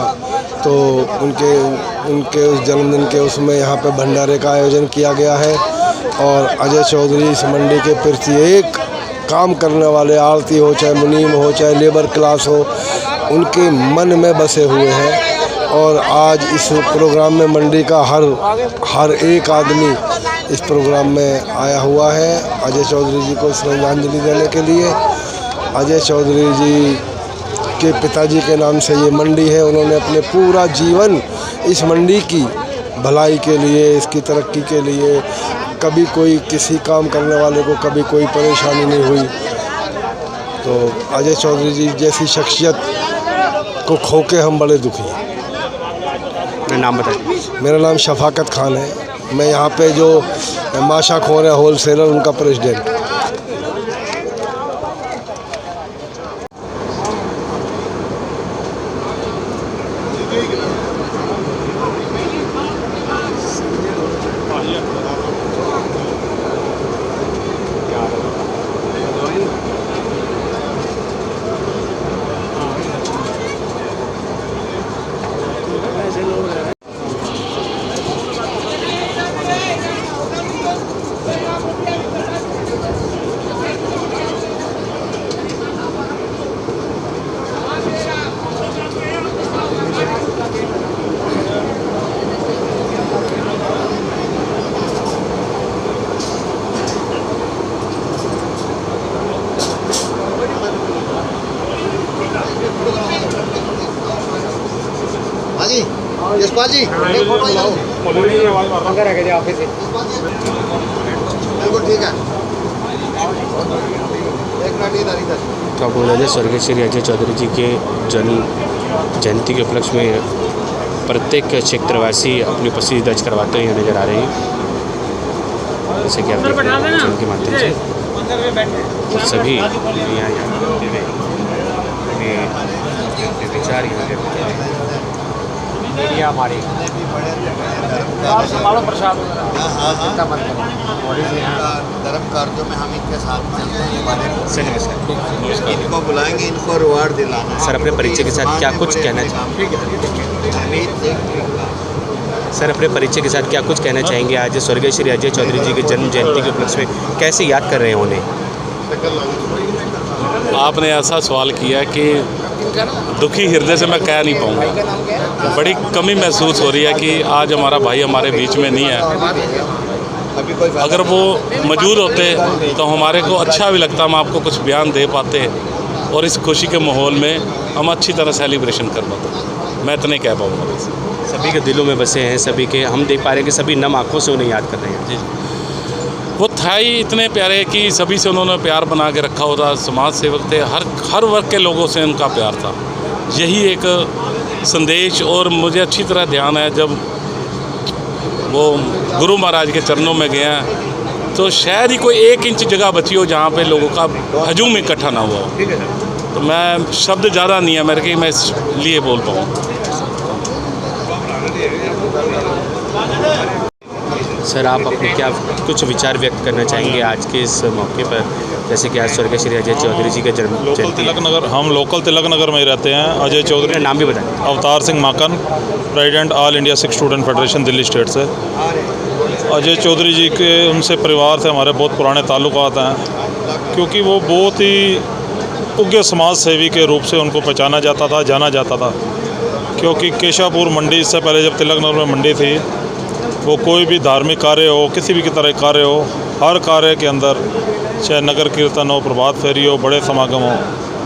S2: तो उनके उस जन्मदिन के उसमें यहाँ पे भंडारे का आयोजन किया गया है और अजय चौधरी इस मंडी के प्रति एक काम करने वाले, आरती हो चाहे मुनीम हो चाहे लेबर क्लास हो, उनके मन में बसे हुए हैं। और आज इस प्रोग्राम में मंडी का हर एक आदमी इस प्रोग्राम में आया हुआ है अजय चौधरी जी को श्रद्धांजलि देने के लिए। अजय चौधरी जी के पिताजी के नाम से ये मंडी है। उन्होंने अपने पूरा जीवन इस मंडी की भलाई के लिए, इसकी तरक्की के लिए, कभी कोई किसी काम करने वाले को कभी कोई परेशानी नहीं हुई। तो अजय चौधरी जी जैसी शख्सियत को खो के हम बड़े दुखी हैं।
S1: मेरा नाम बताइए।
S2: मेरा नाम शफाकत खान है। मैं यहाँ पे जो माशा खोर है होलसेलर, उनका प्रेसिडेंट।
S17: यशपाल जी एक फोटो लाओ। अंदर आके जाओ ऑफिस से। बिल्कुल ठीक है। एक मिनट इधर।
S1: तो आपको बता दें स्वर्गीय श्री अजय चौधरी जी के जन्म जयंती के उपलक्ष्य में प्रत्येक क्षेत्रवासी अपनी उपस्थिति दर्ज करवाते हुए नजर आ रहे हैं। जैसे कि आप देख रहे हैं के माध्यम से सभी यहाँ विचार यहाँ
S3: मीडिया हमारी
S17: धर्म कार्यों में हम इनके साथ चलते हैं। इनको बुलाएंगे, इनको रिवार्ड दिलाना।
S1: सर अपने परिचय के साथ क्या कुछ कहना सर अपने परिचय के साथ क्या कुछ कहना चाहेंगे? आज स्वर्गीय श्री अजय चौधरी जी के जन्म जयंती के उपलक्ष्य में कैसे याद कर रहे हैं उन्हें?
S16: आपने ऐसा सवाल किया कि दुखी हृदय से मैं कह नहीं पाऊँगा। बड़ी कमी महसूस हो रही है कि आज हमारा भाई हमारे बीच में नहीं है। अगर वो मौजूद होते तो हमारे को अच्छा भी लगता, हम आपको कुछ बयान दे पाते और इस खुशी के माहौल में हम अच्छी तरह सेलिब्रेशन कर पाते। मैं इतने कह पाऊँगा। बस
S1: सभी के दिलों में बसे हैं, सभी के हम देख पा रहे हैं कि सभी नम आँखों से उन्हें याद कर रहे हैं।
S16: जी, वो था ही इतने प्यारे कि सभी से उन्होंने प्यार बना के रखा होता। समाज सेवक थे, हर वर्ग के लोगों से उनका प्यार था। यही एक संदेश। और मुझे अच्छी तरह ध्यान है जब वो गुरु महाराज के चरणों में गए हैं तो शायद ही कोई 1 इंच जगह बची हो जहाँ पे लोगों का हजूम इकट्ठा ना हुआ हो। तो मैं शब्द ज़्यादा नहीं है मेरे कि मैं इसलिए बोल पाऊँ।
S1: सर आप अपने क्या कुछ विचार व्यक्त करना चाहेंगे आज के इस मौके पर, जैसे कि आज स्वर्गीय श्री अजय चौधरी जी का जन्म जयंती?
S18: तिलक नगर, हम लोकल तिलक नगर में ही रहते हैं। अजय चौधरी,
S1: नाम भी बताएं।
S18: Avtar Singh Makan, president all India Sikh student federation Delhi state से। अजय चौधरी जी के उनसे परिवार से हमारे बहुत पुराने ताल्लुकात हैं, क्योंकि वो बहुत ही उग्र समाज सेवी के रूप से उनको पहचाना जाता था, जाना जाता था। क्योंकि केशापुर मंडी, इससे पहले जब तिलक नगर में मंडी थी, वो कोई भी धार्मिक कार्य हो, किसी भी तरह का कार्य हो, हर कार्य के अंदर, चाहे नगर कीर्तन हो, प्रभात फेरी हो, बड़े समागम हो,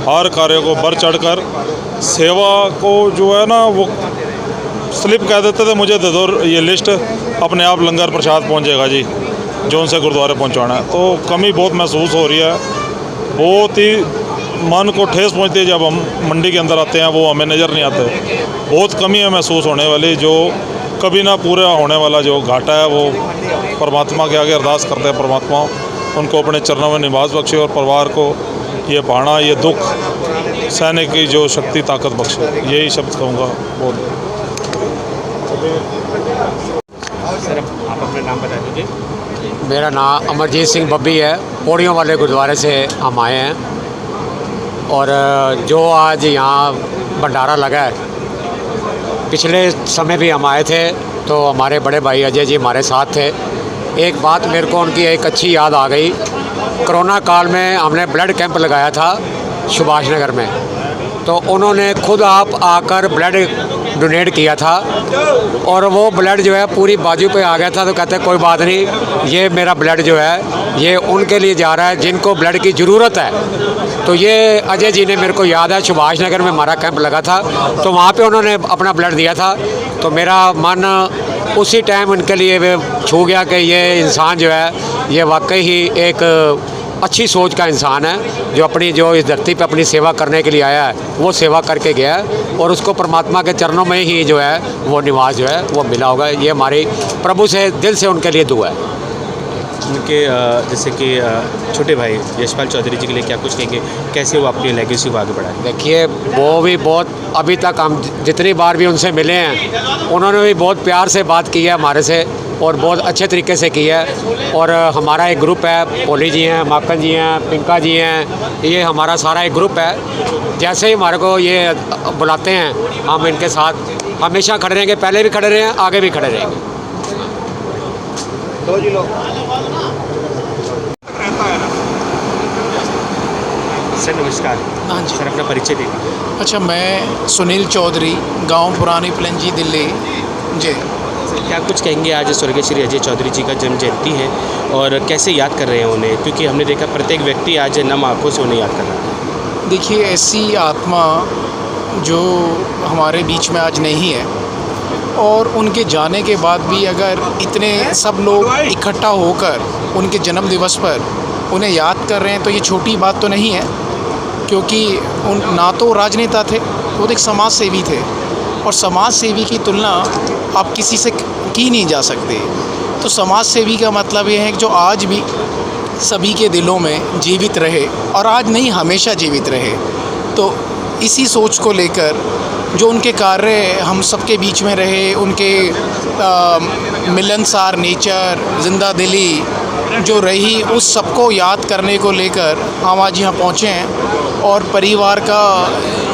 S18: हर कार्य को बढ़ चढ़कर सेवा को जो है ना, वो स्लिप कह देते थे, मुझे दे दो ये लिस्ट, अपने आप लंगर प्रसाद पहुंचेगा जी, जो उनसे गुरुद्वारे पहुंचाना है। तो कमी बहुत महसूस हो रही है, बहुत ही मन को ठेस पहुंचती है जब हम मंडी के अंदर आते हैं, वो हमें नज़र नहीं आते। बहुत कमी है महसूस होने वाली, जो कभी ना पूरा होने वाला जो घाटा है, वो परमात्मा के आगे अरदास करते हैं, परमात्मा उनको अपने चरणों में निवास बख्शे और परिवार को ये भाना, ये दुख सहने की जो शक्ति ताकत बख्शे। यही शब्द कहूँगा। बहुत
S1: सर आप अपना नाम बता दीजिए।
S3: मेरा नाम अमरजीत सिंह बब्बी है। पौड़ियों वाले गुरुद्वारे से हम आए हैं और जो आज यहाँ भंडारा लगा है, पिछले समय भी हम आए थे तो हमारे बड़े भाई अजय जी हमारे साथ थे। एक बात मेरे को उनकी एक अच्छी याद आ गई। कोरोना काल में हमने ब्लड कैंप लगाया था सुभाष नगर में, तो उन्होंने खुद आप आकर ब्लड डोनेट किया था और वो ब्लड जो है पूरी बाजू पे आ गया था। तो कहते कोई बात नहीं, ये मेरा ब्लड जो है ये उनके लिए जा रहा है जिनको ब्लड की ज़रूरत है। तो ये अजय जी ने मेरे को याद है, सुभाष नगर में हमारा कैंप लगा था तो वहाँ पे उन्होंने अपना ब्लड दिया था। तो मेरा मन उसी टाइम उनके लिए छू गया कि ये इंसान जो है ये वाकई ही एक अच्छी सोच का इंसान है, जो इस धरती पे अपनी सेवा करने के लिए आया है, वो सेवा करके गया है और उसको परमात्मा के चरणों में ही जो है वो निवास जो है वो मिला होगा। ये हमारी प्रभु से दिल से उनके लिए दुआ है।
S1: उनके जैसे कि छोटे भाई यशपाल चौधरी जी के लिए क्या कुछ कहेंगे, कैसे वो अपनी लेगेसी को आगे बढ़ाएं?
S3: देखिए वो भी बहुत, अभी तक हम जितनी बार भी उनसे मिले हैं उन्होंने भी बहुत प्यार से बात की है हमारे से और बहुत अच्छे तरीके से की है। और हमारा एक ग्रुप है, पोली जी हैं, माकन जी हैं, पिंका जी हैं, ये हमारा सारा एक ग्रुप है। जैसे ही हमारे को ये बुलाते हैं हम इनके साथ हमेशा खड़े रहेंगे, पहले भी खड़े रहे हैं, आगे भी खड़े रहेंगे।
S1: सर नमस्कार।
S19: हाँ जी
S1: सर अपना परिचय दीजिए।
S19: अच्छा, मैं सुनील चौधरी, गांव पुरानी पलंजी, दिल्ली। जी
S1: क्या कुछ कहेंगे, आज स्वर्गीय श्री अजय चौधरी जी का जन्म जयंती है और कैसे याद कर रहे हैं उन्हें, क्योंकि हमने देखा प्रत्येक व्यक्ति आज नम आँखों से उन्हें याद कर रहा है।
S19: देखिए, ऐसी आत्मा जो हमारे बीच में आज नहीं है और उनके जाने के बाद भी अगर इतने सब लोग इकट्ठा होकर उनके जन्म दिवस पर उन्हें याद कर रहे हैं तो ये छोटी बात तो नहीं है, क्योंकि उन ना तो राजनेता थे, वो एक समाज सेवी थे और समाज सेवी की तुलना आप किसी से की नहीं जा सकते। तो समाज सेवी का मतलब ये है कि जो आज भी सभी के दिलों में जीवित रहे और आज नहीं हमेशा जीवित रहे। तो इसी सोच को लेकर जो उनके कार्य हम सबके बीच में रहे, उनके मिलनसार नेचर, जिंदा दिली जो रही, उस सबको याद करने को लेकर हम आज यहाँ पहुँचे हैं। और परिवार का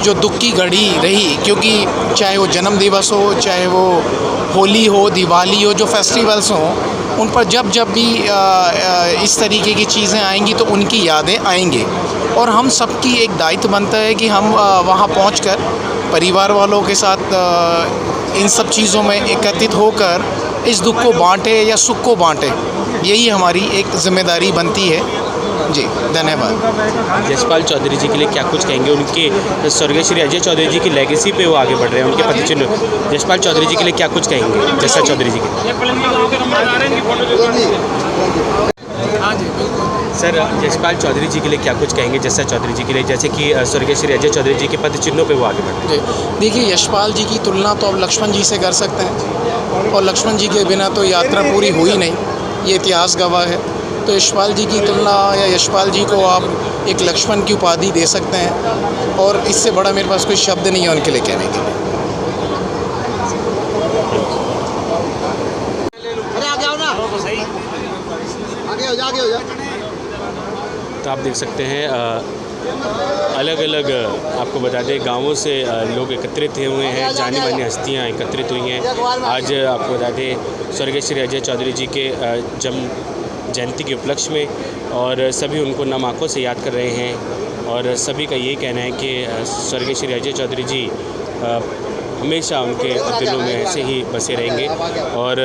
S19: जो दुख की घड़ी रही, क्योंकि चाहे वो जन्म दिवस हो, चाहे वो होली हो, दिवाली हो, जो फेस्टिवल्स हों, उन पर जब जब भी इस तरीके की चीज़ें आएंगी तो उनकी यादें आएंगी। और हम सबकी एक दायित्व बनता है कि हम वहाँ पहुंचकर परिवार वालों के साथ इन सब चीज़ों में एकत्रित होकर इस दुख को बांटें या सुख को बांटें, यही हमारी एक जिम्मेदारी बनती है। जी, धन्यवाद।
S1: यशपाल चौधरी जी के लिए क्या कुछ कहेंगे? उनके स्वर्गीय श्री अजय चौधरी जी की लेगेसी पे वो आगे बढ़ रहे हैं, उनके पति चिन्ह। यशपाल चौधरी जी के लिए क्या कुछ कहेंगे जस्सा चौधरी जी के? सर, यशपाल चौधरी जी के लिए क्या कुछ कहेंगे जस्सा चौधरी जी के लिए, जैसे कि स्वर्गीय श्री अजय चौधरी जी के पति चिन्हों पे वो आगे बढ़ रहे हैं?
S19: देखिए, यशपाल जी की तुलना तो अब लक्ष्मण जी से कर सकते हैं, और लक्ष्मण जी के बिना तो यात्रा पूरी हुई नहीं, ये इतिहास गवाह है। तो यशपाल जी की तुलना या यशपाल जी को आप एक लक्ष्मण की उपाधि दे सकते हैं, और इससे बड़ा मेरे पास कोई शब्द नहीं है उनके लिए कहने के लिए।
S1: तो आप देख सकते हैं अलग अलग आपको बता दें गांवों से लोग एकत्रित हुए हैं, जानी मानी हस्तियां एकत्रित हुई हैं। आज आपको बता दें स्वर्गीय श्री अजय चौधरी जी के जन्म जयंती के उपलक्ष्य में, और सभी उनको नम आँखों से याद कर रहे हैं। और सभी का यही कहना है कि स्वर्गीय श्री अजय चौधरी जी हमेशा उनके दिलों में ऐसे ही बसे रहेंगे, और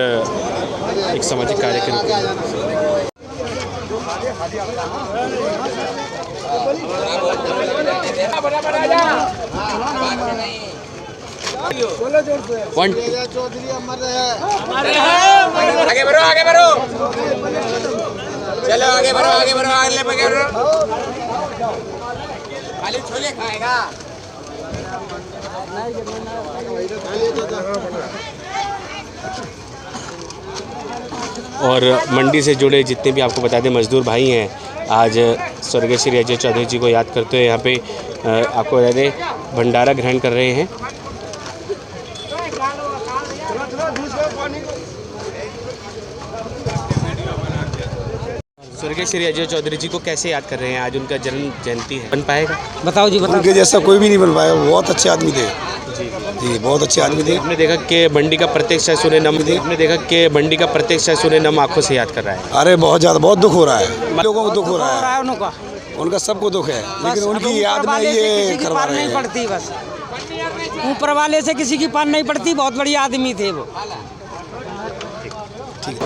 S1: एक सामाजिक कार्य के रूप में।
S20: आगे बढ़ो, आगे बढ़ो, चलो आगे बढ़ो, आगे बढ़ो, आगे बढ़ो। खाली छोले खाएगा।
S1: और मंडी से जुड़े जितने भी आपको बता दें मजदूर भाई हैं, आज स्वर्गीय श्री अजय चौधरी जी को याद करते हुए यहाँ पे आपको बता दें भंडारा ग्रहण कर रहे हैं। स्वर्गीय श्री अजय चौधरी जी को कैसे याद कर रहे हैं? आज उनका जन्म जयंती है, बन पाएगा?
S2: बताओ जी, बताओ। उनके जैसा कोई भी नहीं बन पाया, बहुत अच्छे आदमी थे जी, बहुत अच्छे आदमी थे।
S1: आपने देखा कि बंडी का प्रत्येक शख्स उन्हें नम आंखों से याद कर रहा है।
S2: अरे बहुत ज़्यादा, बहुत दुख हो रहा है, लोगों को दुख हो रहा है, उनका सबको दुख है, लेकिन उनकी याद में ये करवा रहे हैं।
S21: पड़ती बस ऊपर वाले से किसी की पार नहीं पड़ती, बहुत बड़ी आदमी थे वो।
S2: ठीक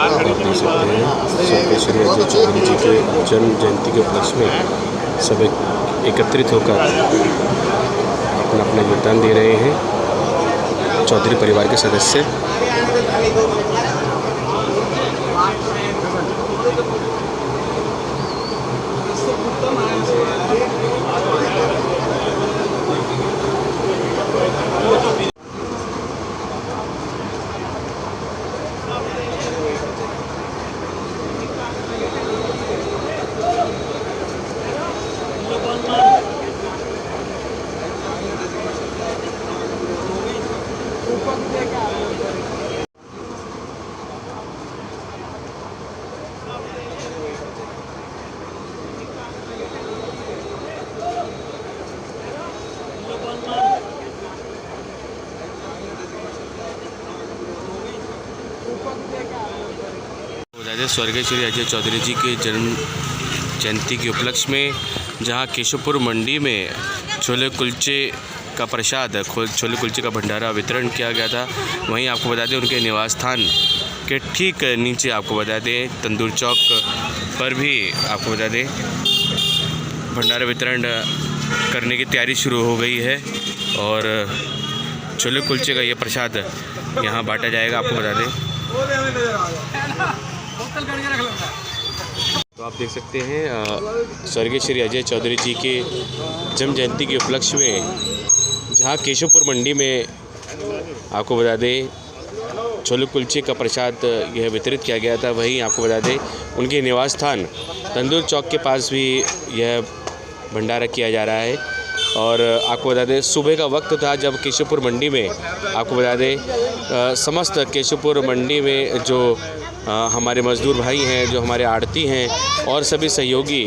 S1: स्वर्गीय श्री अजय चौधरी जी के जन्म जयंती के उपलक्ष्य में सब एकत्रित होकर अपना अपना योगदान दे रहे हैं चौधरी परिवार के सदस्य। स्वर्गीय श्री अजय चौधरी जी के जन्म जयंती के उपलक्ष्य में जहां केशवपुर मंडी में छोले कुलचे का प्रसाद, छोले कुलचे का भंडारा वितरण किया गया था, वहीं आपको बता दें उनके निवास स्थान के ठीक नीचे आपको बता दें तंदूर चौक पर भी आपको बता दें भंडारा वितरण करने की तैयारी शुरू हो गई है, और छोले कुलचे का ये प्रसाद यहाँ बांटा जाएगा। आपको बता दें तो आप देख सकते हैं स्वर्गीय श्री अजय चौधरी जी के जन्म जयंती के उपलक्ष्य में जहां केशवपुर मंडी में आपको बता दें छोले कुलचे का प्रसाद यह वितरित किया गया था। वहीं आपको बता दें उनके निवास स्थान तंदूर चौक के पास भी यह भंडारा किया जा रहा है। और आपको बता दें सुबह का वक्त था जब केशवपुर मंडी में आपको बता दें समस्त केशवपुर मंडी में जो हमारे मज़दूर भाई हैं, जो हमारे आड़ती हैं और सभी सहयोगी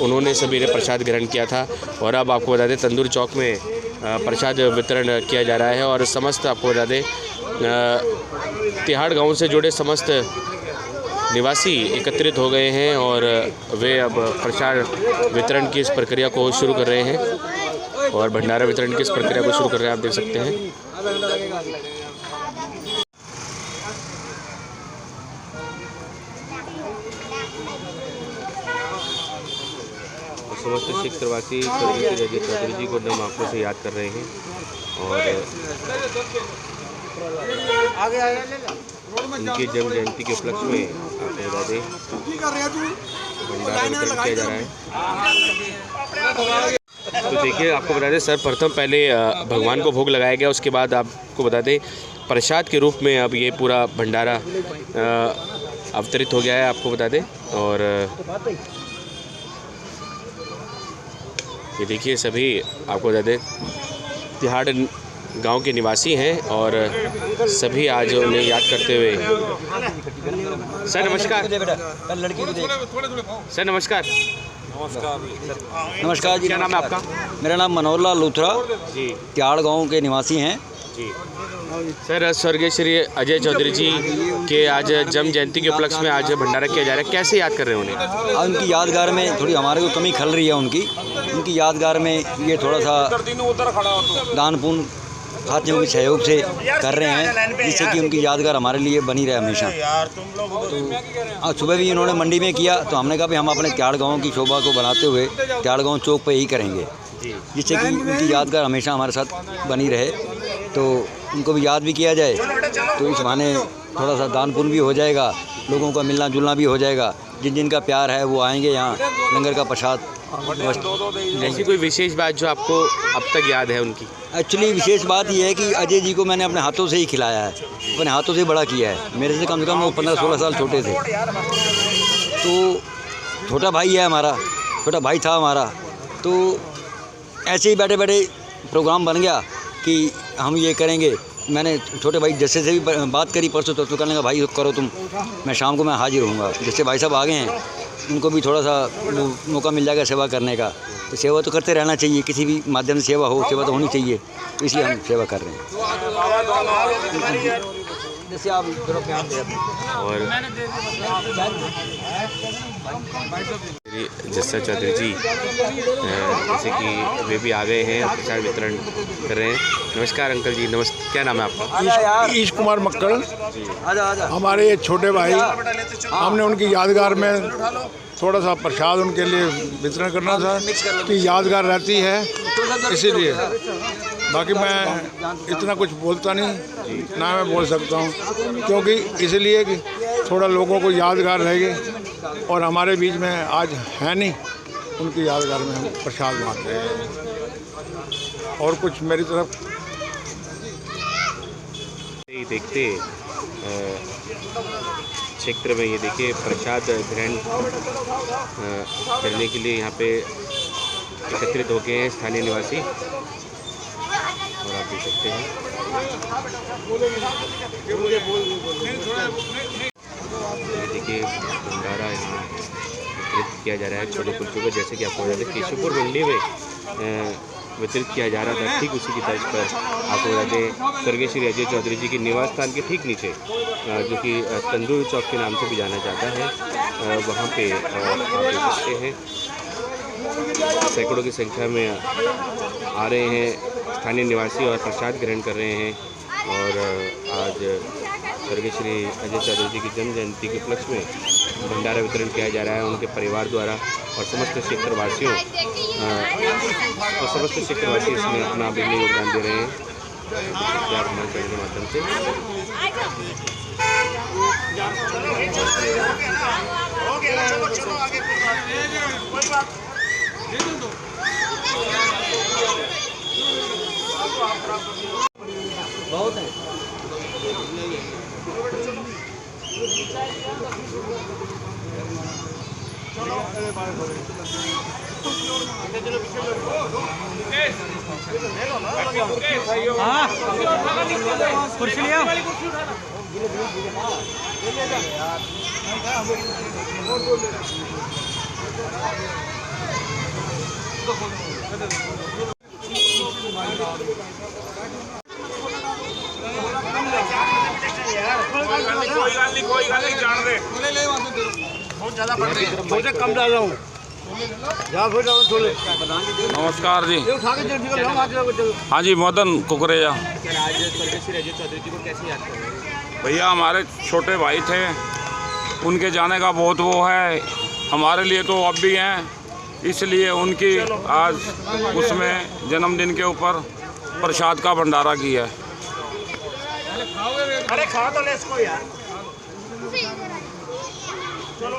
S1: उन्होंने सभी ने प्रसाद ग्रहण किया था। और अब आपको बता दें तंदूर चौक में प्रसाद वितरण किया जा रहा है। और समस्त आपको बता दें तिहाड़ गांव से जुड़े समस्त निवासी एकत्रित हो गए हैं और वे अब प्रसाद वितरण की इस प्रक्रिया को शुरू कर रहे हैं और भंडारा वितरण की इस प्रक्रिया को शुरू कर रहे हैं। आप देख सकते हैं समस्त सिख प्रवासी स्वर्गीय अजय चौधरी जी को नम आंखों से याद कर रहे हैं और उनकी जन्म जयंती के उपलक्ष्य में आपको बता दें भंडारा वितरण किया जा रहा है। तो देखिए आपको बता दें सर्वप्रथम पहले भगवान को भोग लगाया गया, उसके बाद आपको बता दें प्रसाद के रूप में अब ये पूरा भंडारा अवतरित हो गया है। आपको बता दें और ये देखिए सभी आपको बता दें तिहाड़ गांव के निवासी हैं और सभी आज उन्हें याद करते हुए। सर नमस्कार। सर नमस्कार।
S5: नमस्कार जी।
S1: क्या नाम है आपका?
S5: मेरा नाम मनोहर लाल लूथरा
S1: जी,
S5: तिहाड़ गांव के निवासी हैं
S1: जी। सर स्वर्गीय श्री अजय चौधरी जी के आज जन्म जयंती के उपलक्ष्य में आज भंडारा किया जा रहा है, कैसे याद कर रहे हैं उन्हें?
S5: उनकी यादगार में थोड़ी हमारे को कमी खल रही है उनकी यादगार में ये थोड़ा सा दान पुण्य साथियों के सहयोग से कर रहे हैं जिससे कि उनकी यादगार हमारे लिए बनी रहे हमेशा। तो आज सुबह भी इन्होंने मंडी में किया तो हमने कहा भी हम अपने तिहाड़ गाँव की शोभा को बनाते हुए तिहाड़ गाँव चौक पर यही करेंगे जिससे कि उनकी यादगार हमेशा हमारे साथ बनी रहे, तो उनको भी याद भी किया जाए। तो इस बहाने थोड़ा सा दान पुण्य भी हो जाएगा, लोगों का मिलना जुलना भी हो जाएगा। जिन जिनका प्यार है वो आएंगे यहाँ लंगर का प्रसाद।
S1: ऐसी कोई विशेष बात जो आपको अब तक याद है उनकी?
S5: एक्चुअली विशेष बात यह है कि अजय जी को मैंने अपने हाथों से ही खिलाया है, अपने हाथों से बड़ा किया है। मेरे से कम वो 15-16 साल छोटे थे, तो छोटा भाई है हमारा, छोटा भाई था हमारा। तो ऐसे ही बैठे बैठे प्रोग्राम बन गया कि हम ये करेंगे। मैंने छोटे भाई जैसे से भी बात करी परसों तो कहने लगा भाई करो तुम, मैं शाम को मैं हाजिर रहूँगा। जैसे भाई साहब आ गए हैं उनको भी थोड़ा सा मौका मिल जाएगा सेवा करने का, तो सेवा तो करते रहना चाहिए, किसी भी माध्यम से सेवा तो होनी चाहिए, तो इसलिए हम सेवा कर रहे हैं। जैसे आप
S1: और जस्सा चौधरी जी जैसे कि वे भी आ गए हैं और प्रसाद वितरण कर रहे हैं। नमस्कार अंकल जी। नमस्ते, क्या नाम है आपका?
S22: ईश कुमार मक्कड़। हमारे ये छोटे भाई, हमने उनकी यादगार में थोड़ा सा प्रसाद उनके लिए वितरण करना था कि यादगार रहती है, इसीलिए। बाकी मैं इतना कुछ बोलता नहीं, ना मैं बोल सकता हूँ, क्योंकि इसलिए कि थोड़ा लोगों को यादगार रहेगी और हमारे बीच में आज है नहीं, उनकी यादगार में हम प्रसाद बांट रहे हैं। और कुछ मेरी तरफ
S1: देखते क्षेत्र में ये देखिए प्रसाद ग्रहण करने के लिए यहाँ पे एकत्रित हो गए हैं स्थानीय निवासी और आप देख सकते हैं ये देखिए भंडारा यहाँ वितरित किया जा रहा है छोले कुलचों को। जैसे कि आपको बता दें केशवपुर मंडी में वितरित किया जा रहा था, ठीक उसी की तर्ज पर आपको बता दें स्वर्गीय श्री अजय चौधरी जी के निवास स्थान के ठीक नीचे जो कि तंदूर चौक के नाम से भी जाना जाता है, वहाँ पे आप देख सकते हैं सैकड़ों की संख्या में आ रहे हैं स्थानीय निवासी और प्रसाद ग्रहण कर रहे हैं। और आज स्वर्गीय श्री अजय चौधरी जी की जन्म जयंती के उपलक्ष्य में भंडारा वितरण किया जा रहा है उनके परिवार द्वारा और समस्त क्षेत्रवासियों इसमें अपना अभिन्न योगदान दे रहे हैं के माध्यम से। बहुत है।
S18: नमस्कार जी। हाँ जी, मदन कुकरेजा। भैया हमारे छोटे भाई थे, उनके जाने का बहुत वो है, हमारे लिए तो अब भी हैं, इसलिए उनकी आज उसमें जन्मदिन के ऊपर प्रसाद का भंडारा किया है।
S20: अरे खा तो ले इसको यार। चलो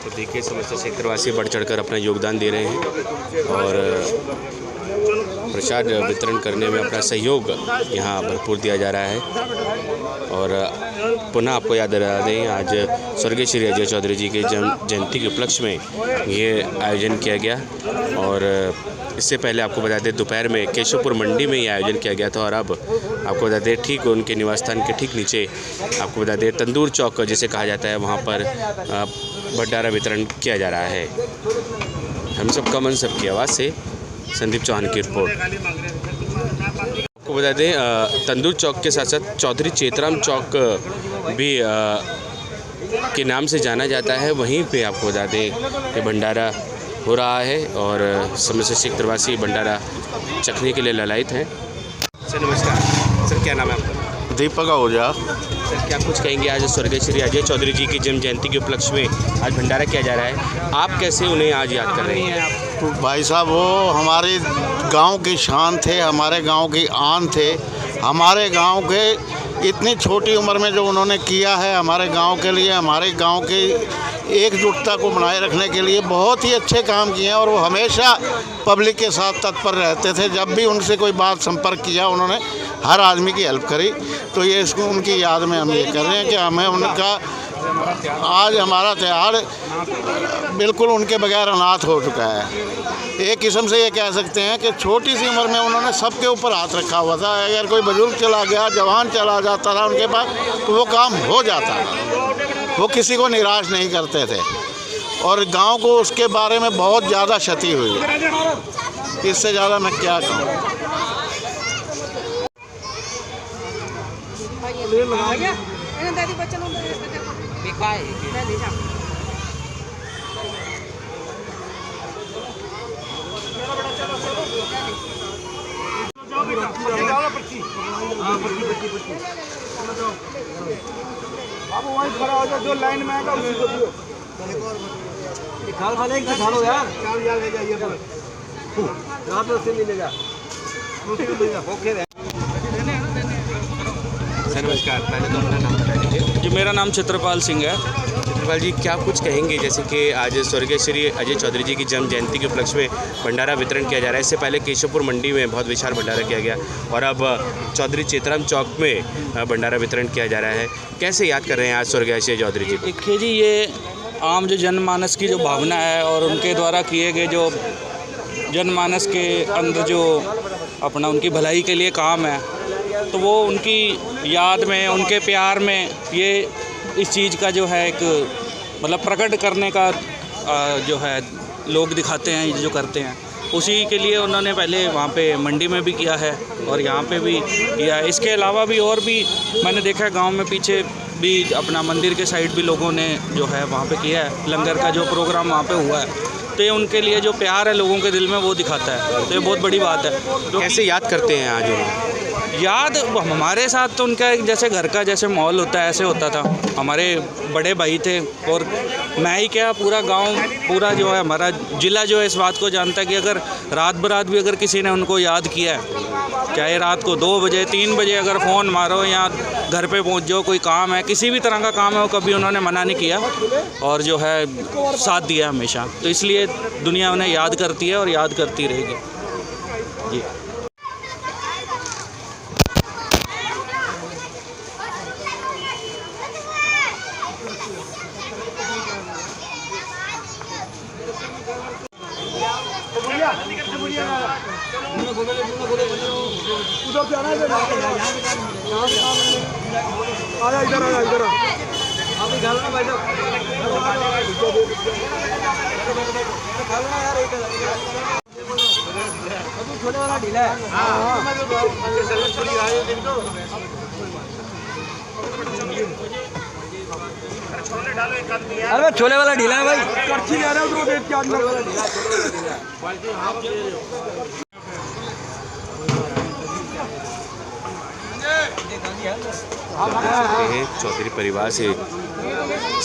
S1: तो देखिए समस्त क्षेत्रवासी बढ़ चढ़कर अपना योगदान दे रहे हैं और प्रसाद वितरण करने में अपना सहयोग यहाँ भरपूर दिया जा रहा है। और पुनः आपको याद दिला दें, आज स्वर्गीय श्री अजय चौधरी जी के जयंती के उपलक्ष्य में ये आयोजन किया गया। और इससे पहले आपको बता दें, दोपहर में केशवपुर मंडी में ये आयोजन किया गया था। और अब आपको बता दें, ठीक उनके निवास स्थान के ठीक नीचे आपको बता दें, तंदूर चौक जिसे कहा जाता है, वहाँ पर भंडारा वितरण किया जा रहा है। हम सब का मन सबकी आवाज़ से संदीप चौहान की रिपोर्ट। आपको बता दें, तंदूर चौक के साथ साथ चौधरी चेतराम चौक भी के नाम से जाना जाता है। वहीं पे आपको बता दें कि भंडारा हो रहा है और समस्त क्षेत्रवासी भंडारा चखने के लिए ललायित हैं। सर नमस्कार। सर क्या नाम है आपका?
S12: दीपक आहूजा।
S1: सर क्या कुछ कहेंगे, आज स्वर्गीय श्री अजय चौधरी जी की जन्म जयंती के उपलक्ष्य में आज भंडारा किया जा रहा है, आप कैसे उन्हें आज याद कर रहे हैं?
S12: तो भाई साहब, वो हमारे गांव की शान थे, हमारे गांव की आन थे। हमारे गांव के इतनी छोटी उम्र में जो उन्होंने किया है हमारे गांव के लिए, हमारे गांव की एकजुटता को बनाए रखने के लिए बहुत ही अच्छे काम किए हैं। और वो हमेशा पब्लिक के साथ तत्पर रहते थे। जब भी उनसे कोई बात संपर्क किया, उन्होंने हर आदमी की हेल्प करी। तो ये इसको उनकी याद में हम ये कर रहे हैं कि हमें उनका आज हमारा त्यौहार बिल्कुल उनके बगैर अनाथ हो चुका है। एक किस्म से ये कह सकते हैं कि छोटी सी उम्र में उन्होंने सबके ऊपर हाथ रखा हुआ था। अगर कोई बुजुर्ग चला गया, जवान चला जाता था उनके पास, तो वो काम हो जाता था। वो किसी को निराश नहीं करते थे। और गांव को उसके बारे में बहुत ज़्यादा क्षति हुई। इससे ज़्यादा मैं क्या कहूँ।
S20: बाबू वहीं खड़ा हो जाओ, जो लाइन में आएगा उसी को दियो। खाल एक खालो यार, चार यार ले जाइए पर रात में से मिलेगा। ओके
S1: सर नमस्कार। पहले तो अपना नाम बता दीजिए।
S18: जी मेरा नाम चित्रपाल सिंह है।
S1: चित्रपाल जी क्या कुछ कहेंगे, जैसे कि आज स्वर्गीय श्री अजय चौधरी जी की जन्म जयंती के उपलक्ष्य में भंडारा वितरण किया जा रहा है। इससे पहले केशवपुर मंडी में बहुत विशाल भंडारा किया गया और अब चौधरी चेतराम चौक में भंडारा वितरण किया जा रहा है। कैसे याद कर रहे हैं आज स्वर्गीय अजय चौधरी जी?
S7: देखिए जी, ये आम जो जनमानस की जो भावना है और उनके द्वारा किए गए जो जनमानस के अंदर जो अपना उनकी भलाई के लिए काम है, तो वो उनकी याद में, उनके प्यार में ये इस चीज़ का जो है एक मतलब प्रकट करने का जो है लोग दिखाते हैं, जो करते हैं, उसी के लिए उन्होंने पहले वहाँ पे मंडी में भी किया है और यहाँ पे भी किया है। इसके अलावा भी और भी मैंने देखा गांव में पीछे भी अपना मंदिर के साइड भी लोगों ने जो है वहाँ पे किया है। लंगर का जो प्रोग्राम वहाँ पे हुआ है, तो ये उनके लिए जो प्यार है लोगों के दिल में वो दिखाता है, तो ये बहुत बड़ी बात है।
S1: तो कैसे याद करते हैं आज उन्हें?
S7: याद हमारे साथ तो उनका एक जैसे घर का जैसे माहौल होता है ऐसे होता था। हमारे बड़े भाई थे और मैं ही क्या पूरा गांव पूरा जो है हमारा ज़िला जो है इस बात को जानता है कि अगर रात बरात भी अगर किसी ने उनको याद किया है, चाहे रात को 2 बजे 3 बजे अगर फ़ोन मारो या घर पे पहुंच जाओ, कोई काम है किसी भी तरह का काम है, वो कभी उन्होंने मना नहीं किया और जो है साथ दिया हमेशा। तो इसलिए दुनिया उन्हें याद करती है और याद करती रहेगी जी।
S5: अरे छोले वाला ढीला है भाई।
S1: चौधरी परिवार से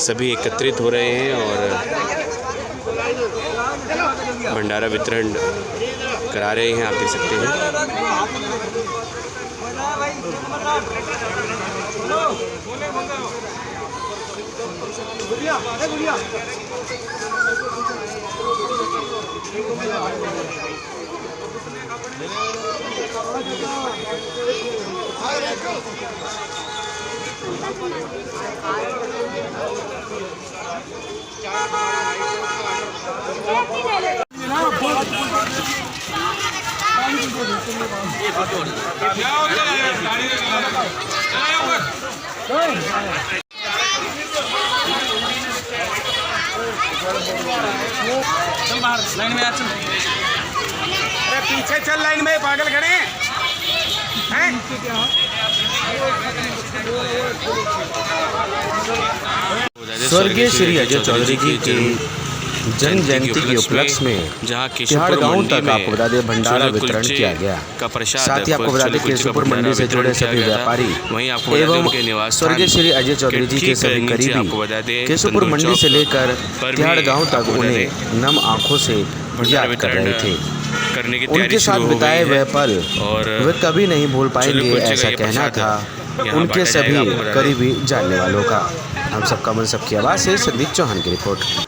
S1: सभी एकत्रित हो रहे हैं और भंडारा वितरण करा रहे हैं, आप देख सकते हैं।
S20: चल बाहर लाइन में आ चल। अरे पीछे चल लाइन में, पागल खड़े हैं।
S1: स्वर्गीय श्री अजय चौधरी जी की जन्म जयंती के उपलक्ष्य में
S2: जहाँ तिहाड़ गाँव तक आपको बता दें भंडारा वितरण किया गया। साथ ही आपको बता दें केशवपुर मंडी से जुड़े सभी व्यापारी एवं स्वर्गीय श्री अजय चौधरी जी के सभी करीबी केशवपुर मंडी से लेकर तिहाड़ गाँव तक उन्हें नम आंखों से याद कर रहे थे। उनके साथ बिताए वह पल वे कभी नहीं भूल पाएंगे, ऐसा कहना था उनके सभी करीबी जानने वालों का। हम सबका मन सबकी आवाज़ से संदीप चौहान की रिपोर्ट।